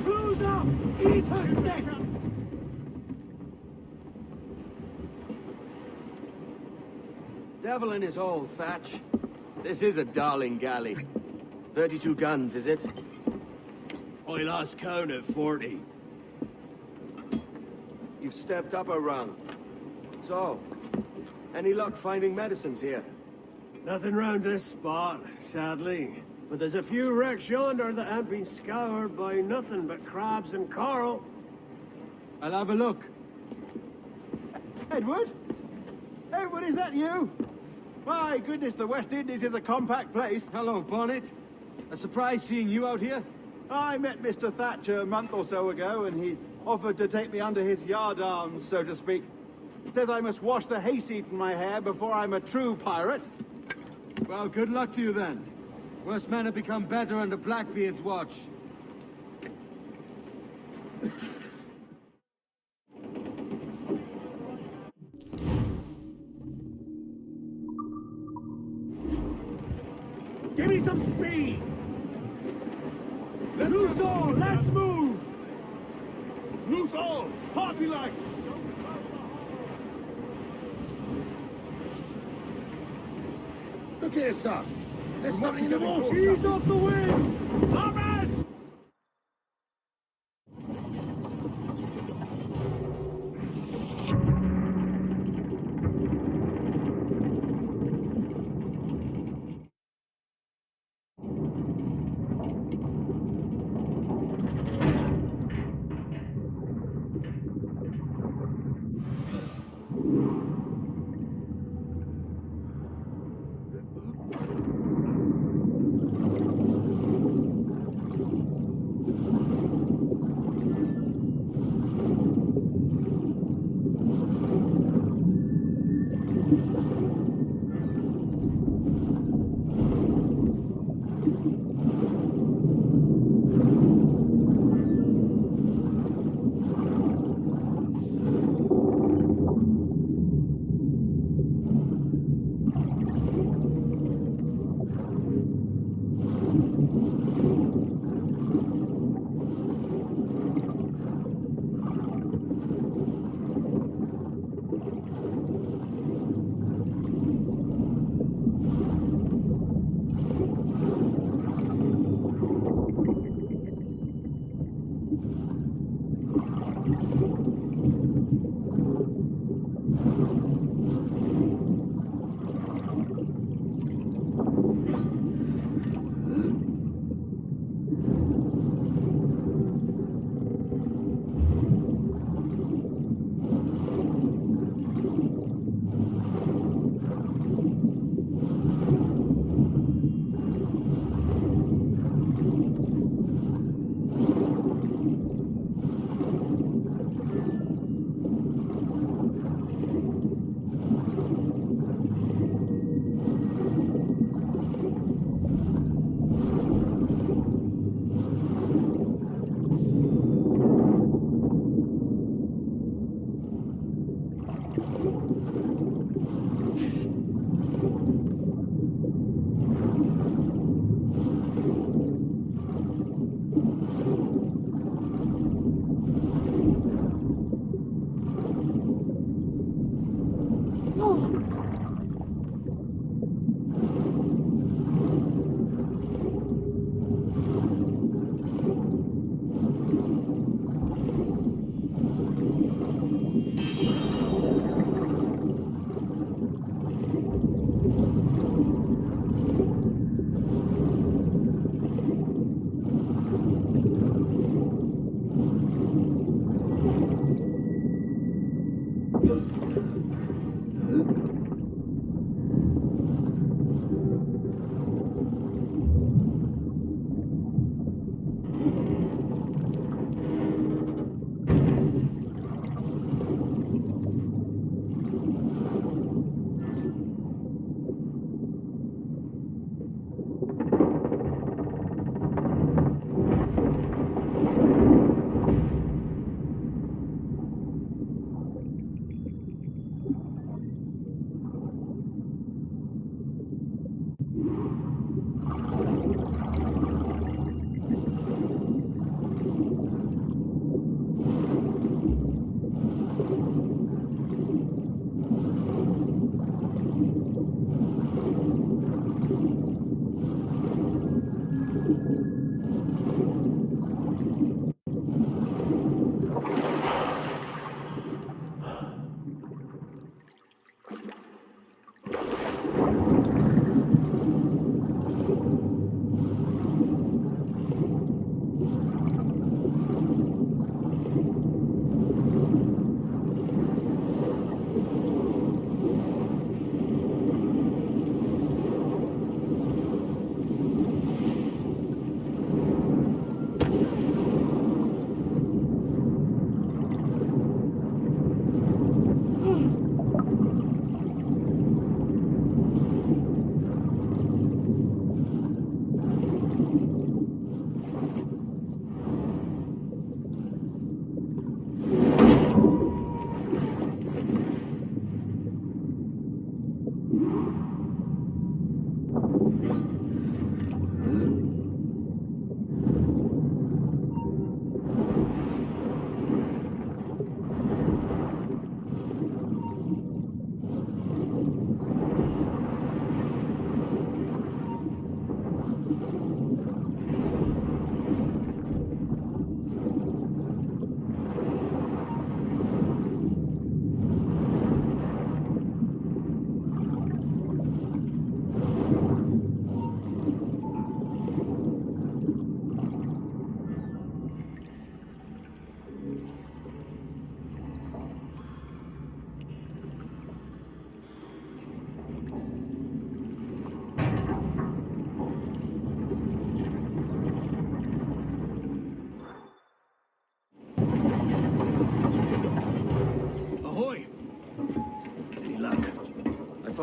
S1: Close up! Eat her stick!
S10: devil in his hole, Thatch. This is a darling galley. 32 guns, is it?
S4: I lost count at 40.
S10: You've stepped up a rung. So, any luck finding medicines here?
S4: Nothing round this spot, sadly. But there's a few wrecks yonder that haven't been scoured by nothing but crabs and coral.
S15: I'll have a look.
S6: Edward? Edward, is that you? My goodness, the West Indies is a compact place.
S15: Hello, Bonnet. A surprise seeing you out here.
S6: I met Mr. Thatcher a month or so ago, and he offered to take me under his yardarms, so to speak. Says I must wash the hayseed from my hair before I'm a true pirate.
S15: Well, good luck to you then. Worse men have become better under Blackbeard's watch.
S4: Give me some speed! Loose all, let's move!
S1: Loose all! Party like!
S3: Look here, son. There's something in the water.
S4: Ease off the wind!
S1: Ahmed!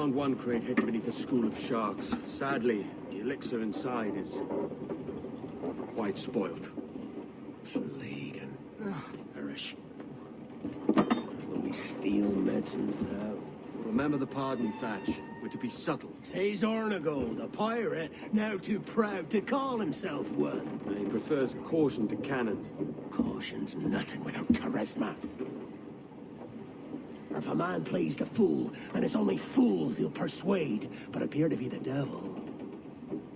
S10: found one crate hidden beneath a school of sharks. Sadly, the elixir inside is quite spoiled.
S5: Plague and perish. Will we steal medicines now?
S10: Remember the pardon, Thatch. We're to be subtle.
S4: Says Ornagold, a pirate, now too proud to call himself one.
S10: He prefers caution to cannons.
S4: Caution's nothing without charisma. If a man plays the fool, then it's only fools he'll persuade, but appear to be the devil,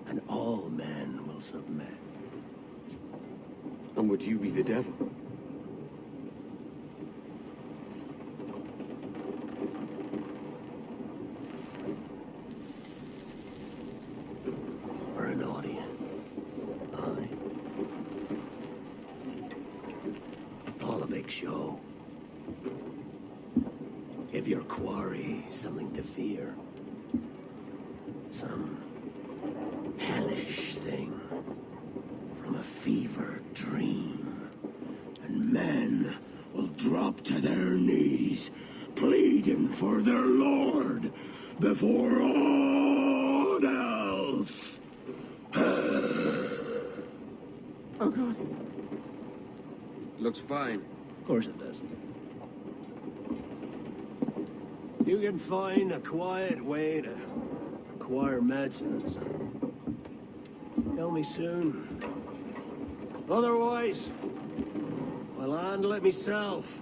S4: and all men will submit.
S10: And would you be the devil?
S4: Or an audience. Aye. All a big show. Give your quarry something to fear. Some hellish thing from a fever dream. And men will drop to their knees, pleading for their lord before all else. Oh, God.
S10: Looks fine.
S4: Of course it does. You can find a quiet way to acquire medicines. Tell me soon. Otherwise, I'll handle it myself.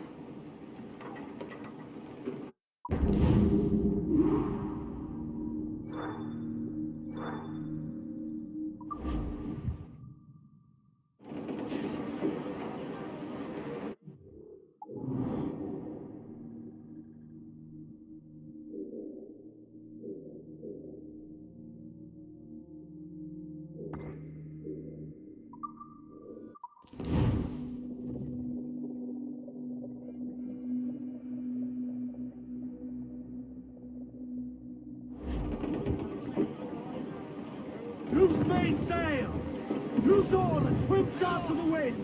S4: Loose mainsails! Loose all and trim sharp to the wind!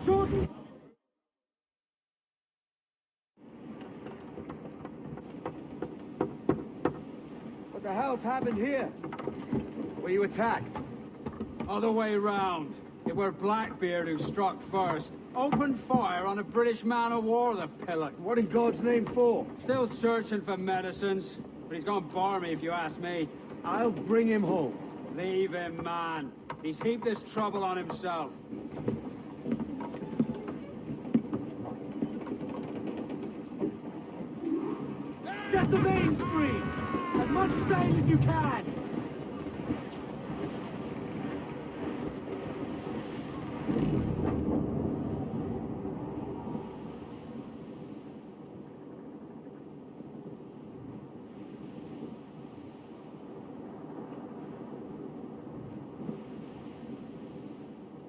S4: Jordan!
S15: What the hell's happened here? Were you attacked? Other way round. It were Blackbeard who struck first. Opened fire on a British man-of-war, the pillock.
S6: What in God's name for?
S15: Still searching for medicines, but he's gone bar me if you ask me.
S6: I'll bring him home.
S15: Leave him, man. He's heaped this trouble on himself.
S4: Get the mains free! As much sail as you can!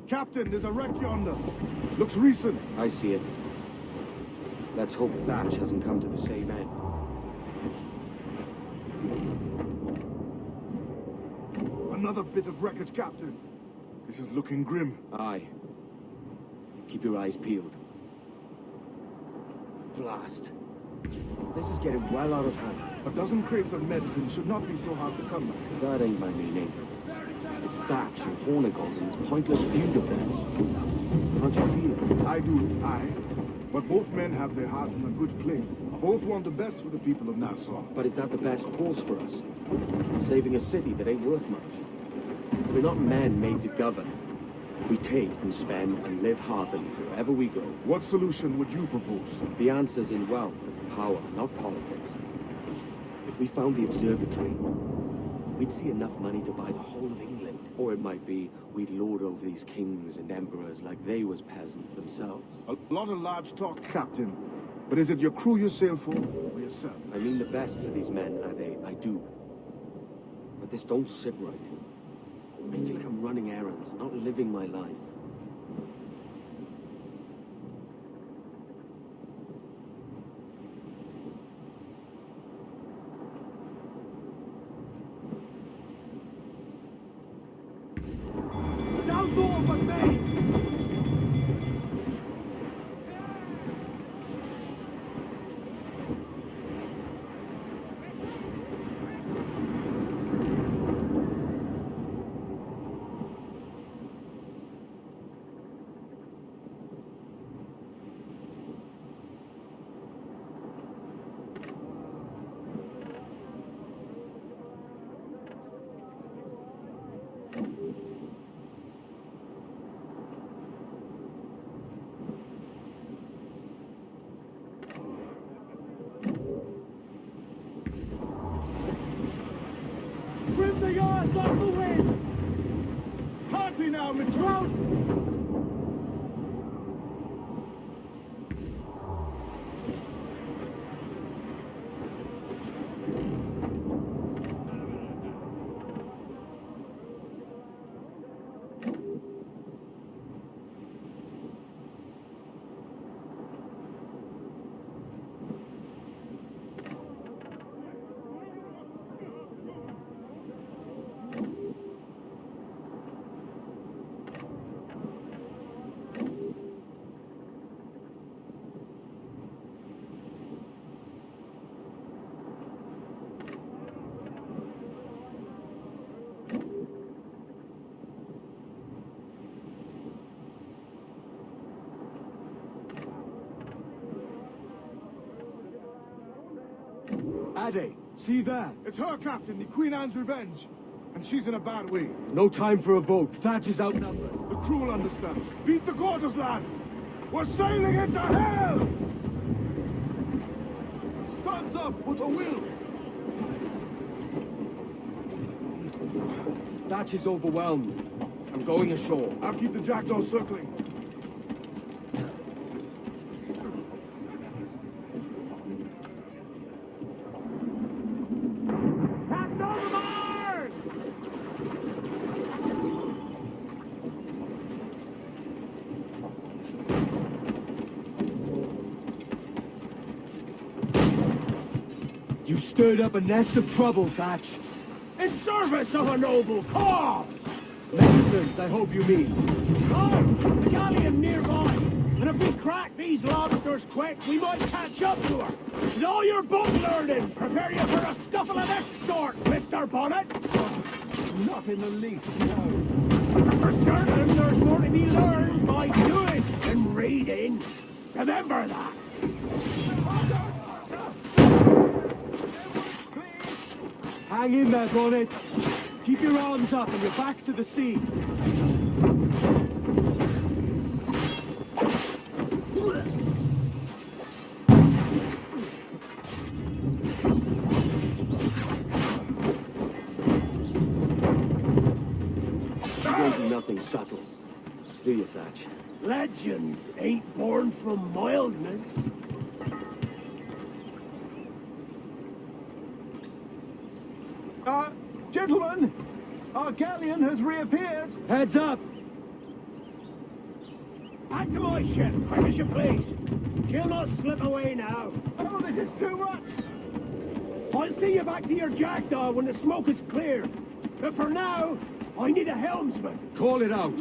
S6: Captain, there's a wreck yonder. Looks recent.
S10: I see it. Let's hope Thatch hasn't come to the same end.
S6: Another bit of wreckage, Captain. This is looking grim.
S10: Aye. Keep your eyes peeled. Blast. This is getting well out of hand.
S6: A dozen crates of medicine should not be so hard to come by.
S10: That ain't my meaning. It's Thatch and Hornigold and this pointless feud of theirs. Can't you feel it?
S6: I do, aye. But both men have their hearts in a good place. Both want the best for the people of Nassau.
S10: But is that the best cause for us? Saving a city that ain't worth much? We're not men made to govern. We take and spend and live heartily wherever we go.
S6: What solution would you propose?
S10: The answer's in wealth and power, not politics. If we found the observatory, we'd see enough money to buy the whole of England. Or it might be we'd lord over these kings and emperors like they was peasants themselves.
S6: A lot of large talk, Captain. But is it your crew you sail for, or yourself?
S10: I mean the best for these men, Ade, I do. But this don't sit right. I feel like I'm running errands, not living my life.
S1: sails off the wind! Party now, McCloud!
S6: Ade, see that? It's her, Captain, the Queen Anne's Revenge. And she's in a bad way.
S9: No time for a vote. Thatch is outnumbered.
S6: The crew will understand. Beat the quarters, lads! We're sailing into hell! Stands up with a will!
S9: Thatch is overwhelmed. I'm going ashore.
S6: I'll keep the jackdaw circling.
S9: You stirred up a nest of trouble, Thatch.
S4: In service of a noble cause!
S9: Medicines, I hope you mean.
S4: Oh, the galleon nearby. And if we crack these lobsters quick, we might catch up to her. And all your boat learning, prepare you for a scuffle of this sort, Mr. Bonnet.
S1: Not in the least, no.
S4: For certain, there's more to be learned by doing than reading. Remember that.
S9: Hang in there, Bonnet. Keep your arms up and your back to the sea.
S10: You don't do nothing subtle, do you, Thatch?
S4: Legends ain't born from mildness.
S1: Gentlemen, our galleon has reappeared.
S9: Heads up!
S4: Back to my ship, quick as you please. She'll not slip away now.
S1: Oh, this is too much!
S4: I'll see you back to your jackdaw when the smoke is clear. But for now, I need a helmsman.
S9: Call it out.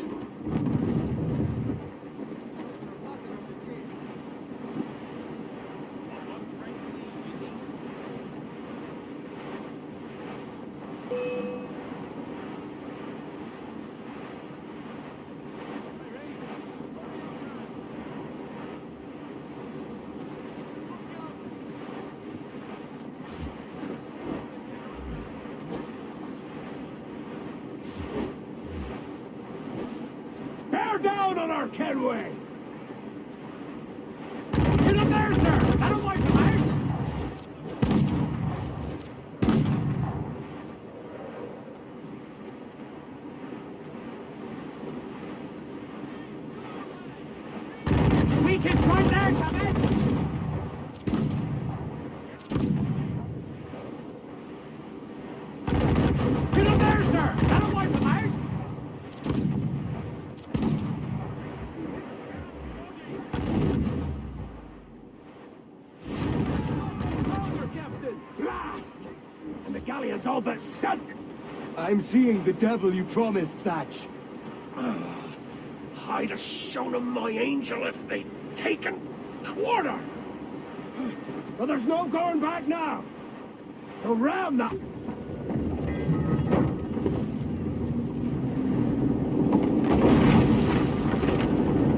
S4: Down on our Kenway! Get up there, sir! That'll wipe them out! Weakest right there, Captain! Get up there, sir! That'll wipe them out! Galleon's all but sunk.
S9: I'm seeing the devil you promised, Thatch.
S4: I'd have shown him my angel if they'd taken quarter. But there's no going back now. So ram that.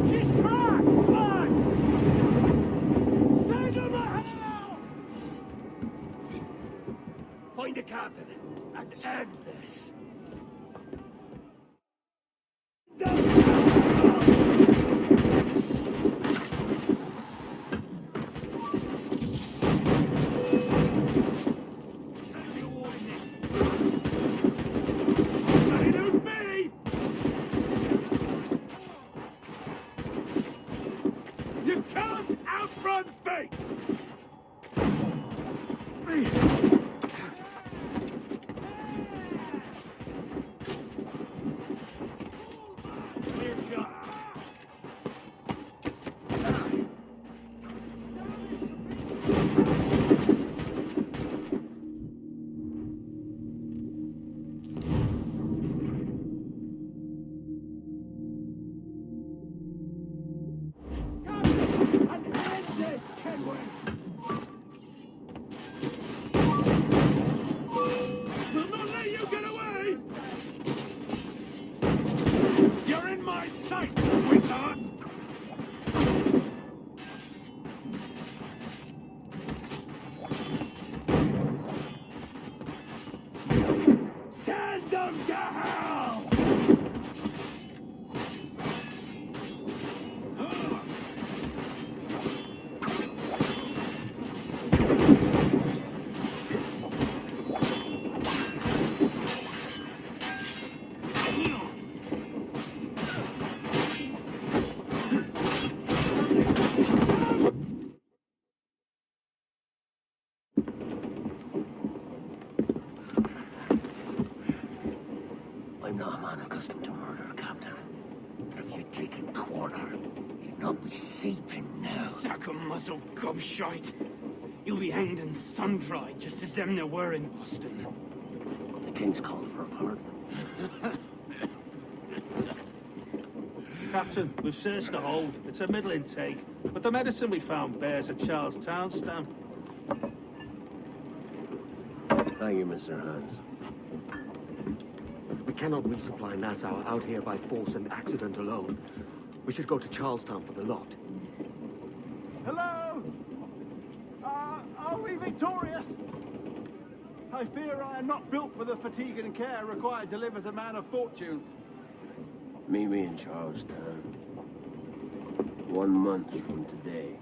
S4: She's cracked! Come on! Signal the hell! Find a captain and end this.
S1: Ready!
S9: Clear shot.
S4: And end this, Kenway!
S1: Will not let you get away! You're in my sight, sweetheart!
S4: Send them to hell!
S16: I'm not a man accustomed to murder, Captain. But if you'd taken quarter, you'd not be seeping now.
S17: Sack of muzzle gobshite. You'll be hanged and sun-dried, just as them there were in Boston.
S16: The King's called for a pardon.
S18: Captain, we've searched the hold. It's a middle intake, but the medicine we found bears a Charlestown stamp.
S16: Thank you, Mr. Hans.
S10: We cannot resupply Nassau out here by force and accident alone. We should go to Charlestown for the lot.
S6: Hello? Are we victorious? I fear I am not built for the fatigue and care required to live as a man of fortune.
S16: Meet me in Charlestown. 1 month from today.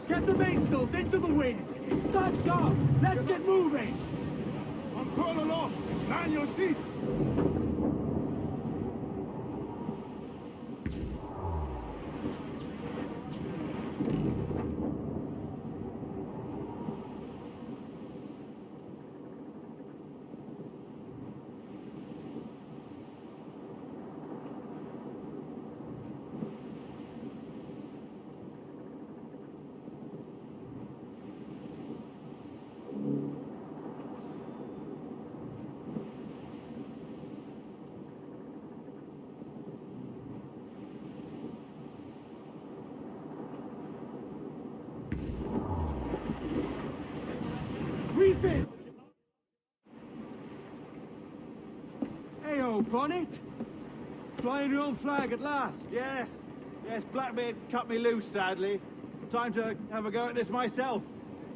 S4: Get the mainsails into the wind! Start up! Let's get moving!
S1: Unfurl aloft! Man your seats!
S4: Refill!
S6: Hey-o, Bonnet! Flying your own flag at last. Yes. Yes, Blackbeard cut me loose, sadly. Time to have a go at this myself.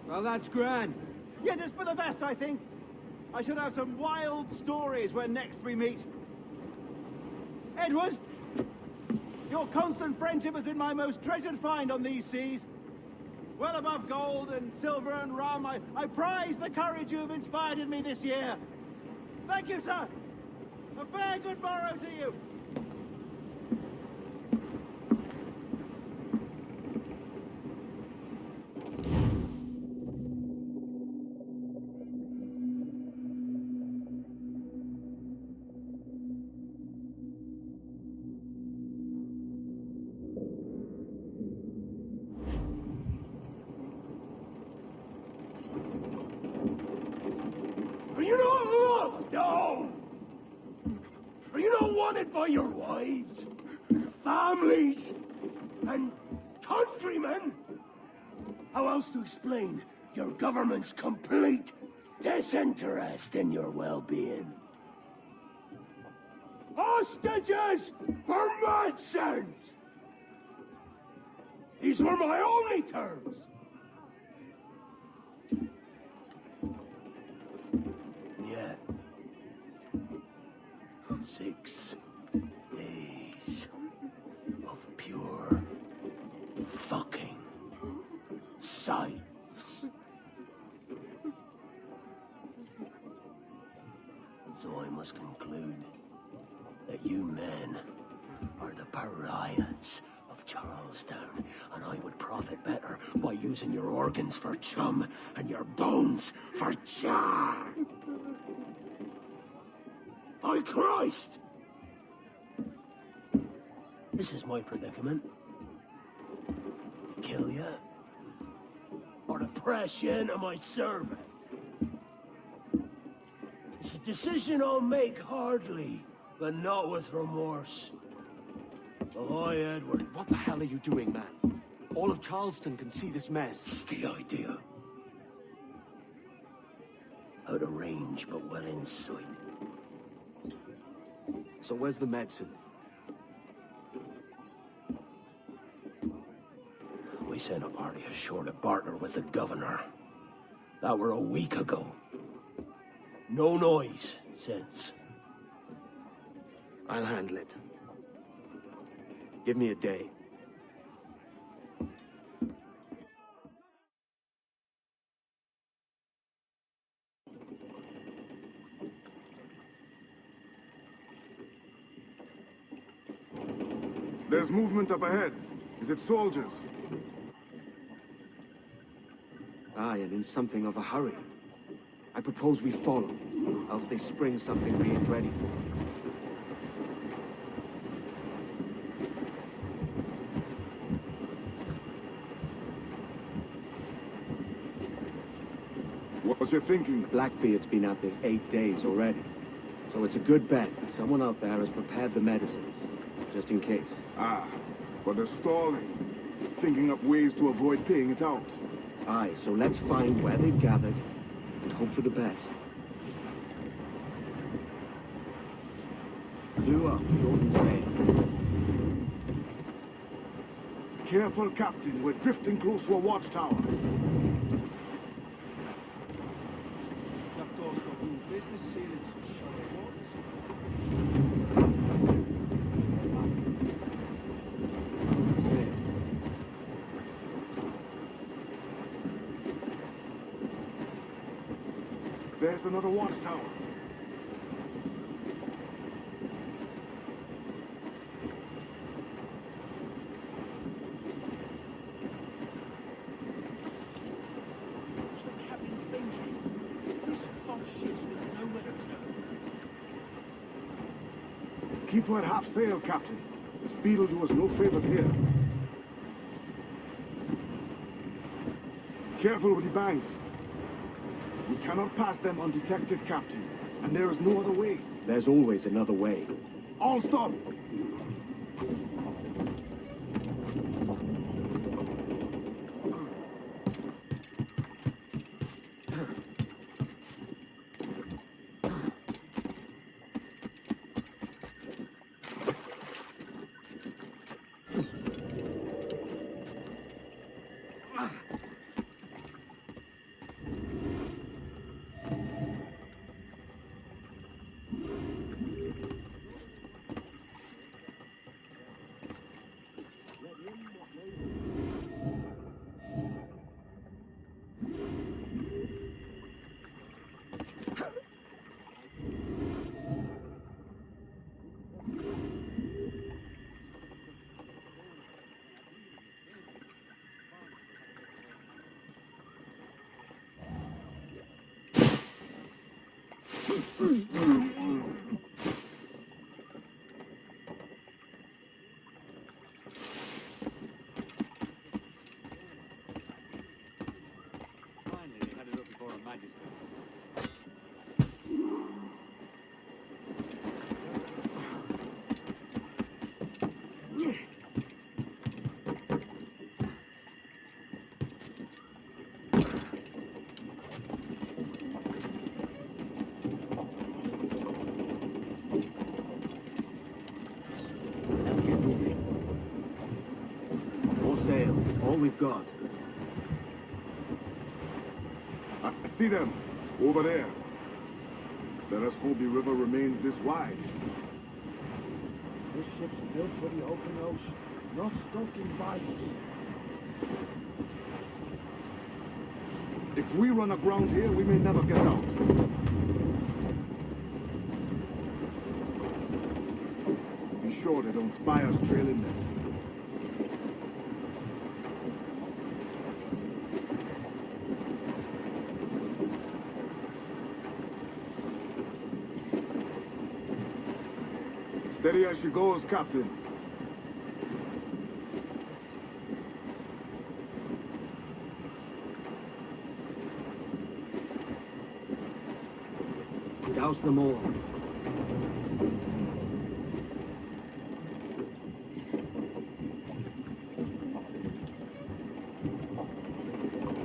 S6: Well, that's grand. Yes, it's for the best, I think. I should have some wild stories when next we meet. Edward! Your constant friendship has been my most treasured find on these seas. Well above gold and silver and rum, I prize the courage you have inspired in me this year. Thank you, sir. A fair good morrow to you.
S4: Are you not loved? No! Are you not wanted by your wives, families, and countrymen? How else to explain your government's complete disinterest in your well-being? Hostages for medicines! These were my only terms!
S16: Yeah. 6 days of pure fucking silence. So I must conclude that you men are the pariahs of Charlestown, and I would profit better by using your organs for chum and your bones for char. By Christ! This is my predicament. Kill you, or to press you into my service. It's a decision I'll make hardly, but not with remorse. Ahoy, Edward.
S10: What the hell are you doing, man? All of Charleston can see this mess.
S16: It's the idea. Out of range, but well in sight.
S10: So where's the medicine?
S16: We sent a party ashore to barter with the governor. That were a week ago. No noise since.
S10: I'll handle it. Give me a day.
S6: There's movement up ahead. Is it soldiers?
S10: Aye, and in something of a hurry. I propose we follow, else they spring something we ain't ready for.
S6: What's your thinking?
S10: Blackbeard's been at this 8 days already. So it's a good bet that someone out there has prepared the medicines, just in case.
S6: Ah, but they're stalling. Thinking up ways to avoid paying it out.
S10: Aye, so let's find where they've gathered, and hope for the best. Clue up, short and sail.
S6: Careful, Captain. We're drifting close to a watchtower.
S18: Jackdaw's got all business sailing some shallow waters.
S6: There's another watchtower.
S18: What's the captain thinking? This box ship's with nowhere to turn.
S6: Keep her at half sail, Captain. The speed will do us no favors here. Careful with the banks. We cannot pass them undetected, Captain. And there is no other way.
S10: There's always another way.
S6: All stop!
S10: sail. All we've got.
S1: I see them. Over there. Let us hope the river remains this wide.
S4: This ship's built for the open ocean, not stuck in bayous.
S1: If we run aground here, we may never get out. Be sure they don't spy us trailing them. Steady as she goes, Captain.
S10: Douse them all.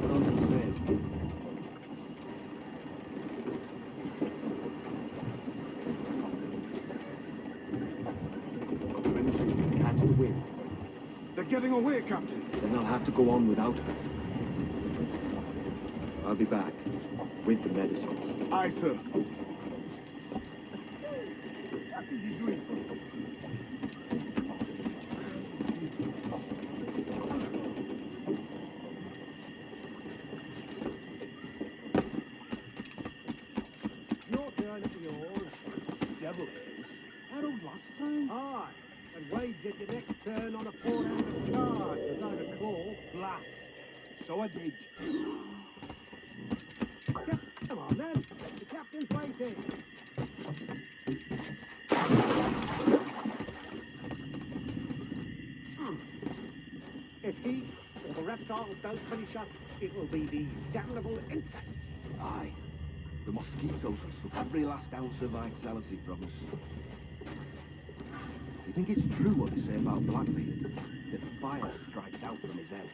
S10: Put on some sail. Trim, catch the wind.
S1: They're getting away, Captain.
S10: Then I'll have to go on without her. I'll be back with the medicines.
S1: Aye, sir.
S4: What is he doing?
S8: You're down at the oars. Devil is. Harold last time? Aye. And Wade did the next turn on a port end of charge, as I recall. Blast. So I did. Come on then. The captain's waiting. If he or the reptiles don't finish us, it will be these damnable insects.
S13: Aye. The mosquitoes will suck every last ounce of vitality from us. You think it's true what they say about Blackbeard? That fire strikes out from his head,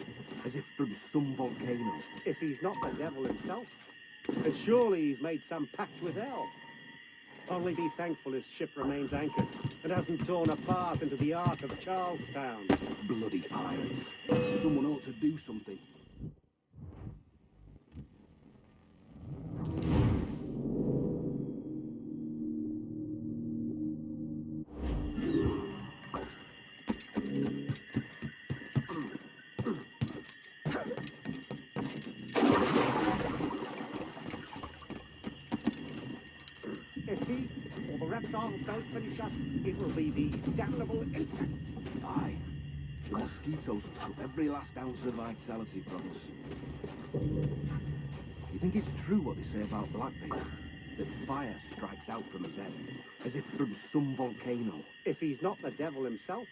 S13: as if from some volcano.
S8: If he's not the devil himself, then surely he's made some pact with hell. Only be thankful his ship remains anchored and hasn't torn apart into the arc of Charlestown.
S13: Bloody pirates. Someone ought to do something.
S8: If he or the reptiles don't finish us, it will be these damnable insects.
S13: Aye. The mosquitoes will suck every last ounce of vitality from us. You think it's true what they say about Blackbeard? That fire strikes out from his head, as if from some volcano.
S8: If he's not the devil himself,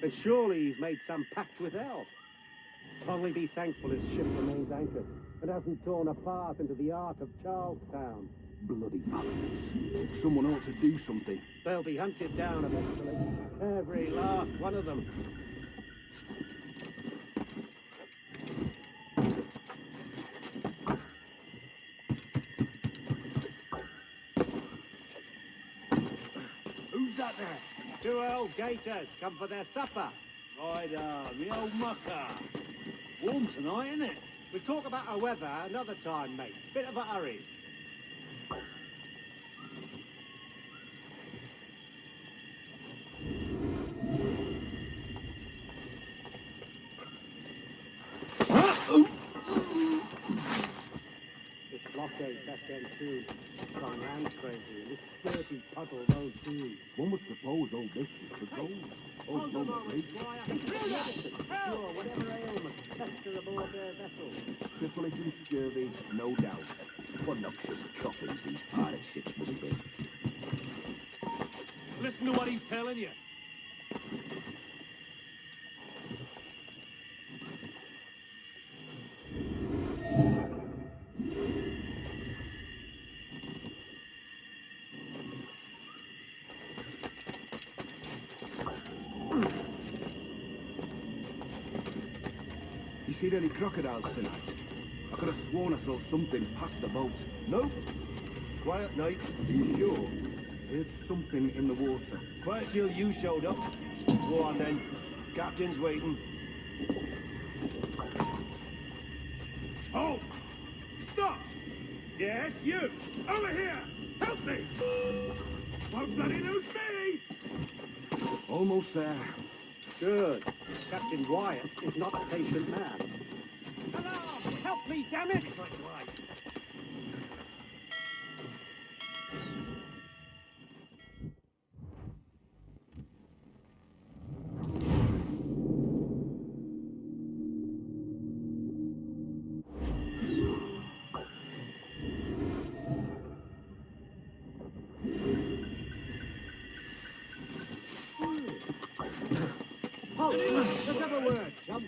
S8: then surely he's made some pact with hell. Only be thankful his ship remains anchored and hasn't torn apart into the arc of Charlestown.
S13: Bloody pirates. Someone ought to do something.
S8: They'll be hunted down eventually. Every last one of them.
S15: Who's that there?
S8: Two old gators come for their supper.
S15: Right, the old mucker. Warm tonight, isn't it?
S8: We'll talk about our weather another time, mate. Bit of a hurry. This blockade best end too. Gone round crazy. This dirty puddle though too.
S13: One would suppose all this is for gold.
S8: Hold the moment, Squire. Medicine, cure whatever ailment fester aboard their vessel.
S13: Syphilis and scurvy, no doubt. What noxious coffins these pirate ships must be.
S9: Listen to what he's telling you.
S13: You seen any crocodiles tonight? I could have sworn I saw something past the boat.
S5: Nope. Quiet night.
S13: Are you sure? Heard something in the water.
S5: Quiet till you showed up. Go on then. Captain's waiting.
S8: Halt! Stop! Yes, you! Over here! Help me! Won't bloody lose me!
S13: Almost there.
S19: Good. Captain Wyatt is not a patient man.
S8: Hello! Help me, damn it! Right.
S4: Halt! Let's have a word, chum.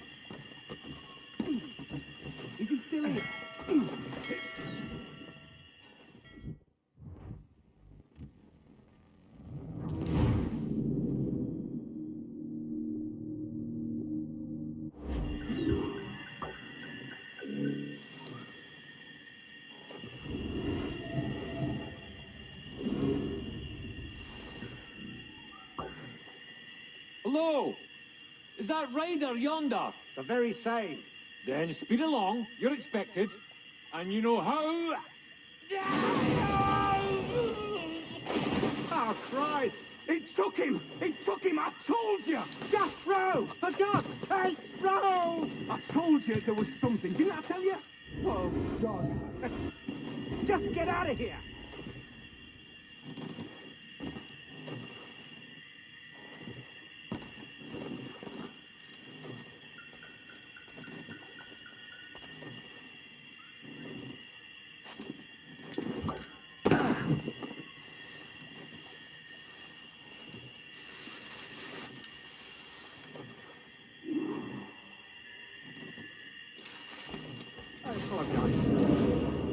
S4: Is he still here?
S9: Hello! Is that Ryder yonder?
S19: The very same.
S9: Then speed along, you're expected. And you know how...
S19: Oh, Christ! He took him! He took him! I told you! Just row! For God's sake, row! I told you there was something. Didn't I tell you? Oh, God. Just get out of here!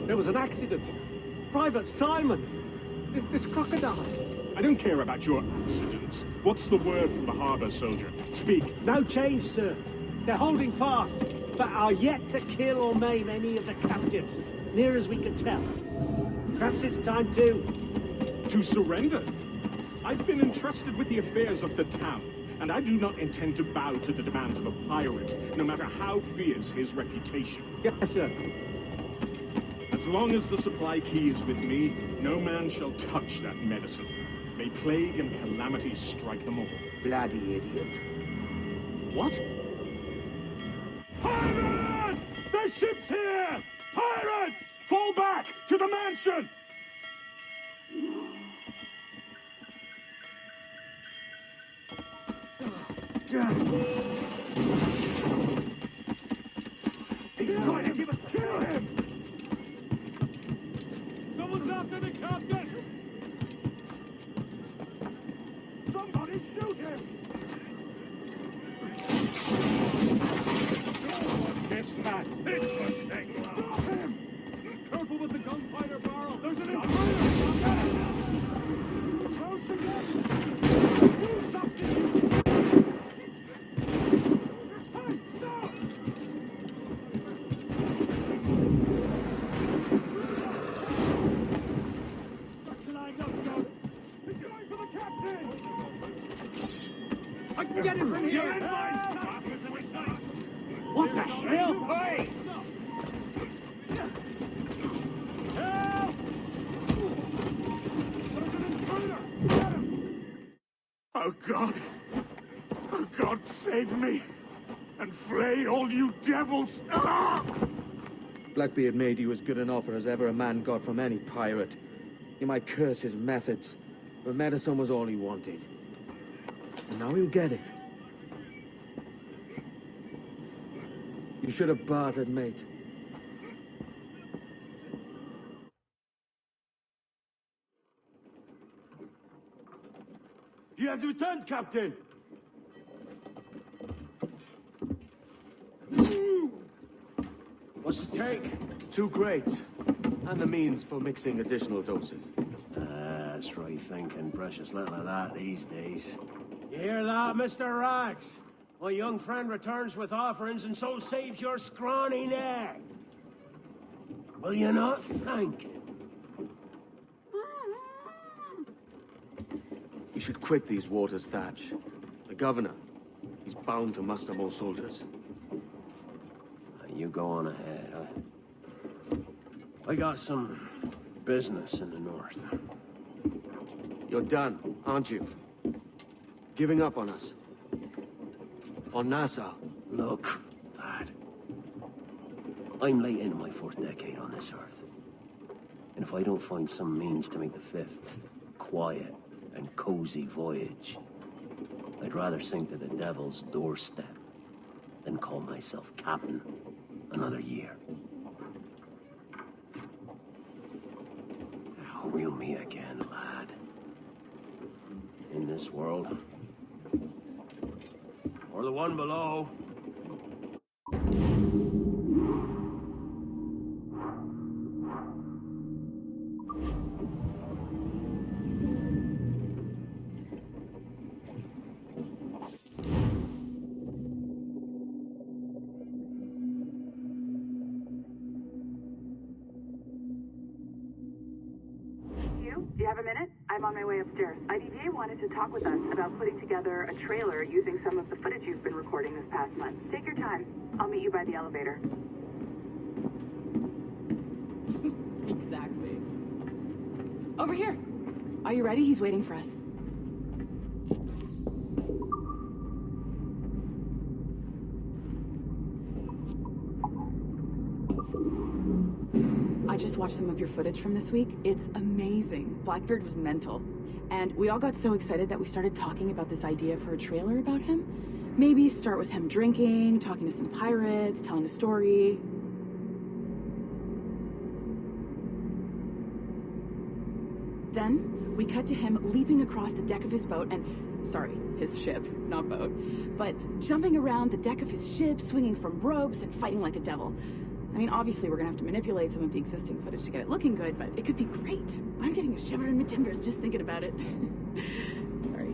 S19: There was an accident. Private Simon! This crocodile.
S20: I don't care about your accidents. What's the word from the harbor, soldier? Speak.
S19: No change, sir. They're holding fast, but are yet to kill or maim any of the captives, near as we can tell. Perhaps it's time to...
S20: To surrender? I've been entrusted with the affairs of the town, and I do not intend to bow to the demands of a pirate, no matter how fierce his reputation.
S19: Yes, sir.
S20: As long as the supply key is with me, no man shall touch that medicine. May plague and calamity strike them all.
S2: Bloody idiot.
S20: What?
S8: Pirates! The ship's here! Pirates!
S20: Fall back! To the mansion!
S8: He's trying to give us... Kill him! Someone's after the captain! Somebody shoot him! No one gets past this thing! Stop him! Careful with the gunpowder barrel! There's an intruder! Approach again! Do something! Hey, stop! I can get him from here! You're in my sight! What the hell? Hey! Help! There's an intruder! Get him!
S20: Oh God! Oh God, save me! And flay all you devils! Ah!
S10: Blackbeard made you as good an offer as ever a man got from any pirate. You might curse his methods, but medicine was all he wanted. And now he'll get it. You should have bartered, mate.
S19: He has returned, Captain!
S10: What's the take? 2 crates. And the means for mixing additional doses.
S16: That's right thinking. Precious little of that these days.
S15: You hear that, Mr. Rags? My young friend returns with offerings and so saves your scrawny neck. Will you not thank him?
S10: We should quit these waters, Thatch. The governor, he's bound to muster more soldiers.
S16: You go on ahead. I got some business in the north.
S10: You're done, aren't you? Giving up on us? On Nassau?
S16: Look, lad. I'm late into my 4th decade on this earth. And if I don't find some means to make the 5th quiet and cozy voyage, I'd rather sink to the devil's doorstep than call myself captain another year. Now, we'll meet again, lad. In this world. Or the one below.
S21: Do you have a minute? I'm on my way upstairs. IDJ wanted to talk with us about putting together a trailer using some of the footage you've been recording this past month. Take your time. I'll meet you by the elevator.
S22: Exactly. Over here. Are you ready? He's waiting for us. I just watched some of your footage from this week. It's amazing. Blackbeard was mental. And we all got so excited that we started talking about this idea for a trailer about him. Maybe start with him drinking, talking to some pirates, telling a story. Then we cut to him leaping across the deck of his boat and, sorry, his ship, not boat, but jumping around the deck of his ship, swinging from ropes and fighting like a devil. I mean, obviously we're gonna have to manipulate some of the existing footage to get it looking good, but it could be great. I'm getting a shiver in my timbers just thinking about it. Sorry.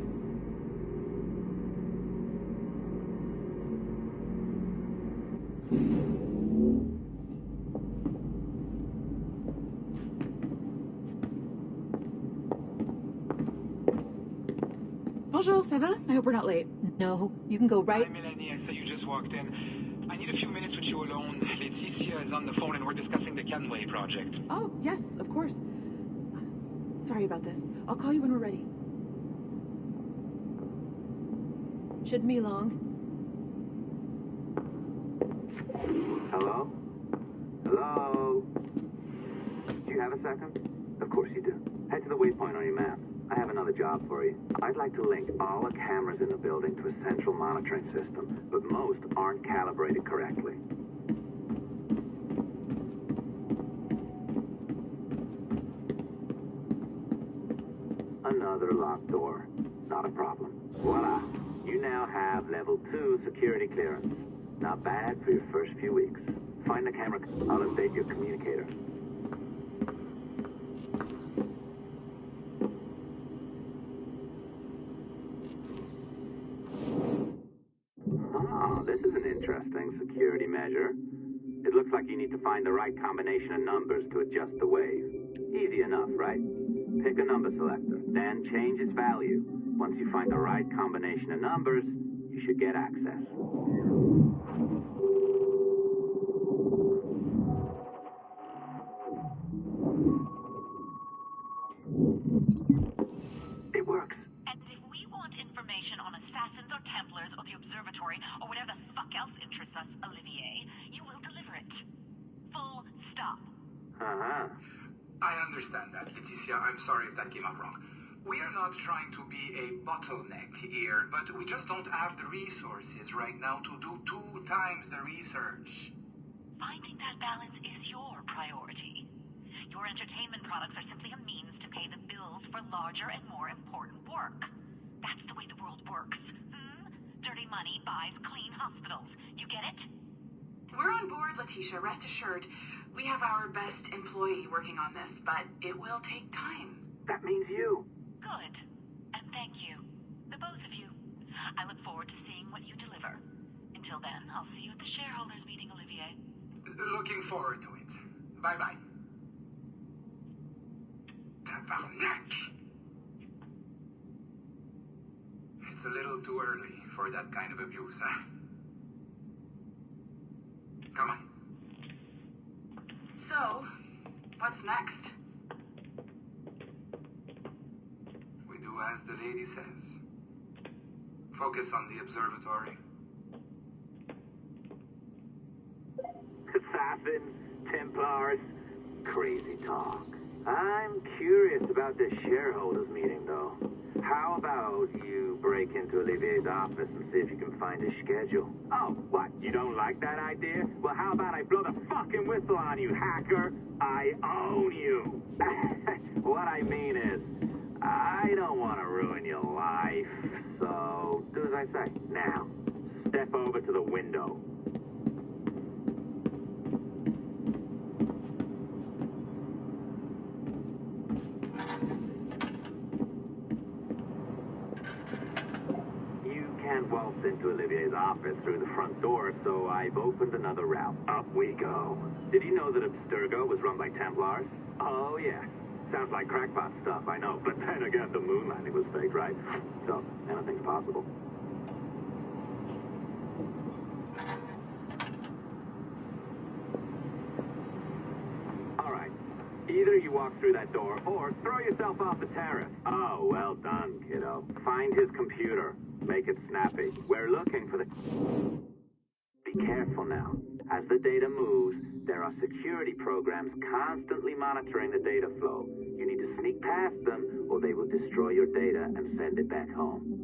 S22: Bonjour, ça va? I hope we're not late.
S23: No, you can go right.
S24: Hi, Melanie. I saw you just walked in. I need a few minutes with you alone. Laetitia is on the phone and we're discussing the Canway project.
S22: Oh, yes, of course. Sorry about this. I'll call you when we're ready.
S23: Shouldn't be long.
S25: Hello? Hello? Do you have a second? Of course you do. Head to the waypoint on your map. I have another job for you. I'd like to link all the cameras in the building to a central monitoring system, but most aren't calibrated correctly. Another locked door. Not a problem. Voila. You now have level 2 security clearance. Not bad for your first few weeks. Find the camera. I'll update your communicator. Oh, this is an interesting security measure. It looks like you need to find the right combination of numbers to adjust the wave. Easy enough, right? Pick a number selector, then change its value. Once you find the right combination of numbers, you should get access. It works.
S26: And if we want information on assassins or Templars or the observatory or whatever the fuck else interests us, Olivier, you will deliver it. Full stop.
S25: Uh-huh.
S27: I understand that, Laetitia. I'm sorry if that came out wrong. We are not trying to be a bottleneck here, but we just don't have the resources right now to do 2 times the research.
S26: Finding that balance is your priority. Your entertainment products are simply a means to pay the bills for larger and more important work. That's the way the world works. Dirty money buys clean hospitals. You get it?
S28: We're on board, Letitia, rest assured. We have our best employee working on this, but it will take time.
S25: That means you.
S26: Good. And thank you. The both of you. I look forward to seeing what you deliver. Until then, I'll see you at the shareholders meeting, Olivier.
S27: Looking forward to it. Bye-bye. Tabarnak! It's a little too early for that kind of abuse, huh?
S25: Come on.
S28: So, what's next?
S27: We do as the lady says. Focus on the observatory.
S25: Assassins, Templars, crazy talk. I'm curious about this shareholders meeting, though. How about you break into Olivier's office and see if you can find his schedule? Oh, what? You don't like that idea? Well, how about I blow the fucking whistle on you, hacker? I own you. What I mean is, I don't want to ruin your life. So, do as I say. Now, step over to the window. Waltz into Olivier's office through the front door, so I've opened another route. Up we go. Did you know that Abstergo was run by Templars? Oh, yes. Sounds like crackpot stuff, I know. But then again, the moon landing was fake, right? So, anything's possible. All right. Either you walk through that door, or throw yourself off the terrace. Oh, well done, kiddo. Find his computer. Make it snappy. We're looking for the... Be careful now. As the data moves, there are security programs constantly monitoring the data flow. You need to sneak past them, or they will destroy your data and send it back home.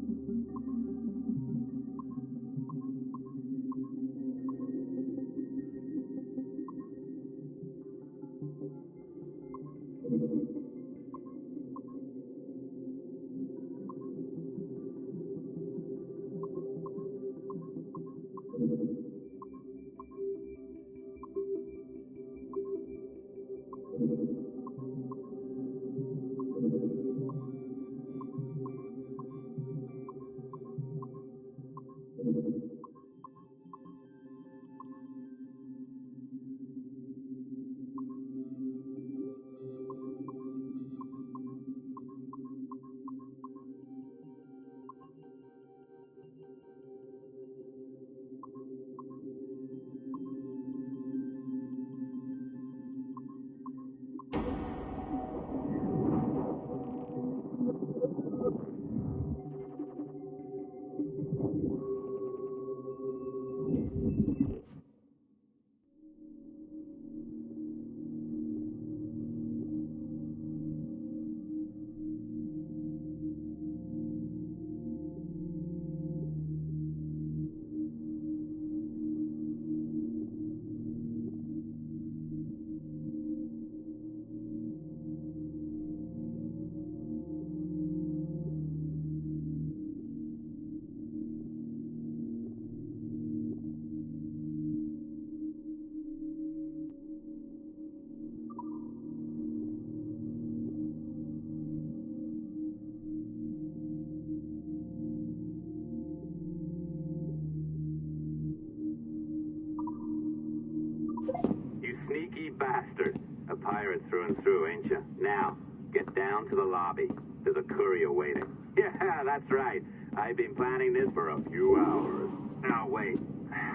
S25: Sneaky bastard. A pirate through and through, ain't ya? Now, get down to the lobby. There's a courier waiting. Yeah, that's right. I've been planning this for a few hours. Now, wait.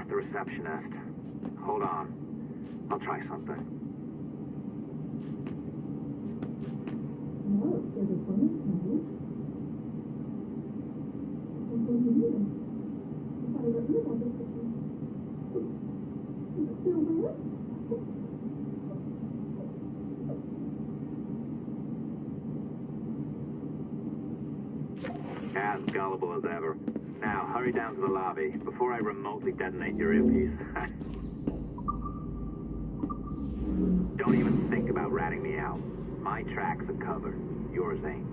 S25: The receptionist. Hold on. I'll try something. As gullible as ever. Now, hurry down to the lobby before I remotely detonate your earpiece. Don't even think about ratting me out. My tracks are covered. Yours ain't.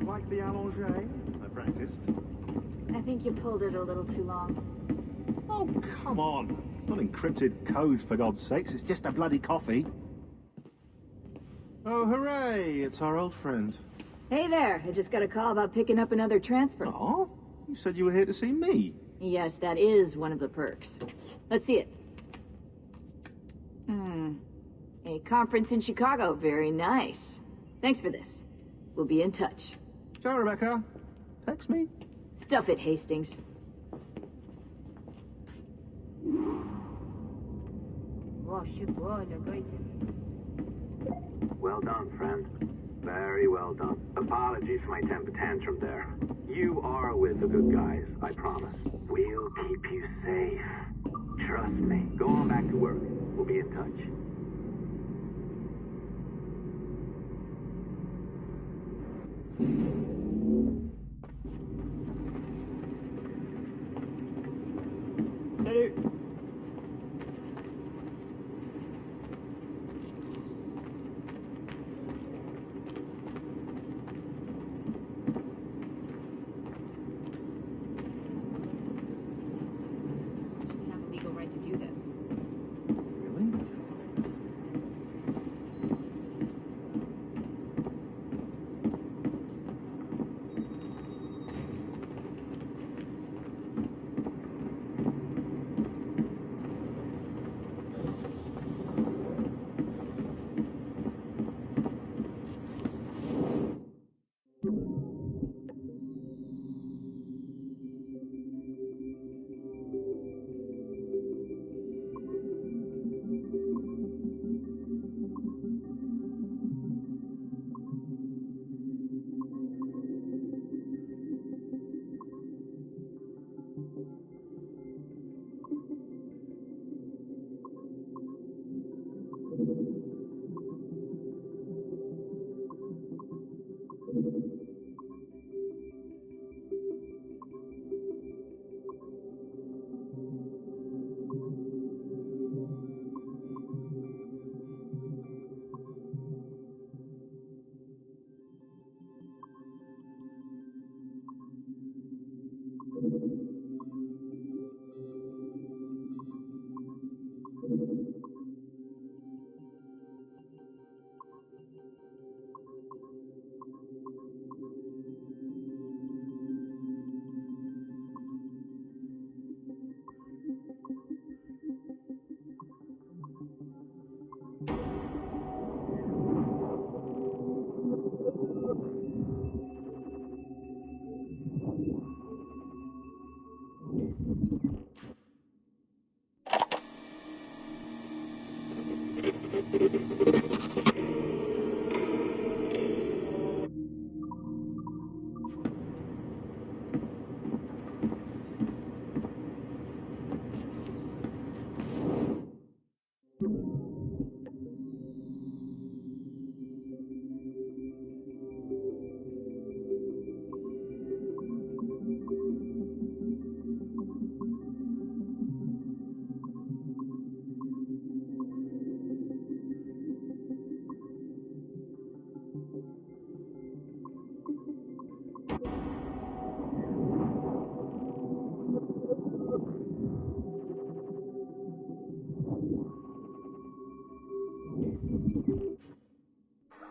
S20: Like the allongé? I practiced.
S23: I think you pulled it a little too long.
S1: Oh, come on. It's not encrypted code, for God's sakes. It's just a bloody coffee. Oh, hooray! It's our old friend.
S23: Hey there, I just got a call about picking up another transfer.
S1: Oh? You said you were here to see me.
S3: Yes, that is one of the perks. Let's see it. A conference in Chicago. Very nice. Thanks for this. We'll be in touch.
S5: Ciao, Rebecca. Text me.
S3: Stuff it, Hastings.
S25: Well done, friend. Very well done. Apologies for my temper tantrum there. You are with the good guys, I promise. We'll keep you safe. Trust me. Go on back to work. We'll be in touch.
S5: Salut.
S22: We have a legal right to do this.
S5: Really?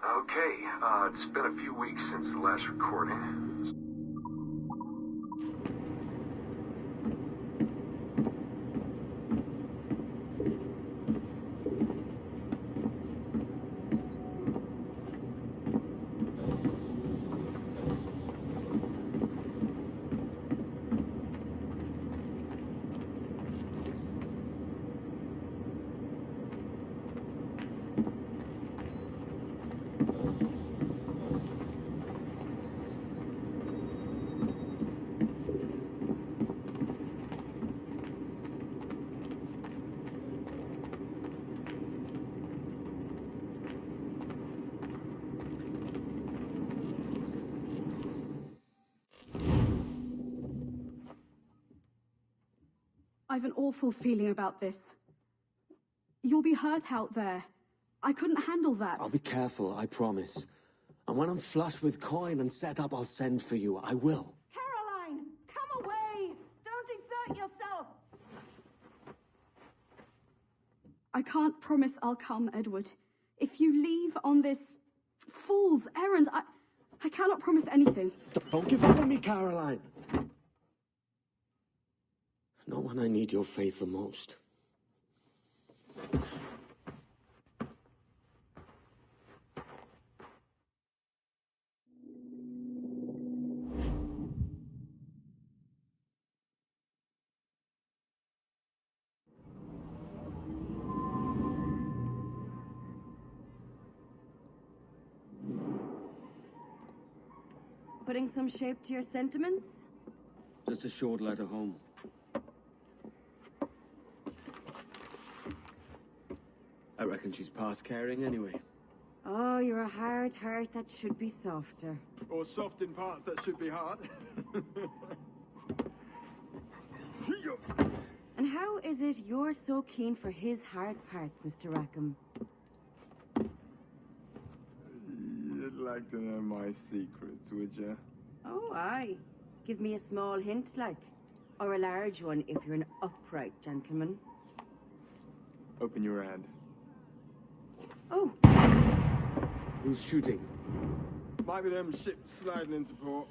S6: Okay, it's been a few weeks since the last recording.
S7: I've an awful feeling about this. You'll be hurt out there. I couldn't handle that.
S10: I'll be careful, I promise. And when I'm flush with coin and set up, I'll send for you. I will.
S7: Caroline, come away! Don't exert yourself! I can't promise I'll come, Edward. If you leave on this fool's errand, I cannot promise anything.
S10: Don't give up on me, Caroline. Not when I need your faith the most.
S4: Putting some shape to your sentiments?
S10: Just a short letter home. I reckon she's past caring anyway.
S4: Oh, you're a hard heart that should be softer.
S1: Or soft in parts that should be hard.
S4: And how is it you're so keen for his hard parts, Mr. Rackham?
S1: You'd like to know my secrets, would you?
S4: Oh, aye. Give me a small hint, like. Or a large one, if you're an upright gentleman.
S1: Open your hand.
S4: Oh!
S10: Who's shooting?
S1: Might be them ships sliding into port.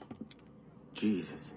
S10: Jesus.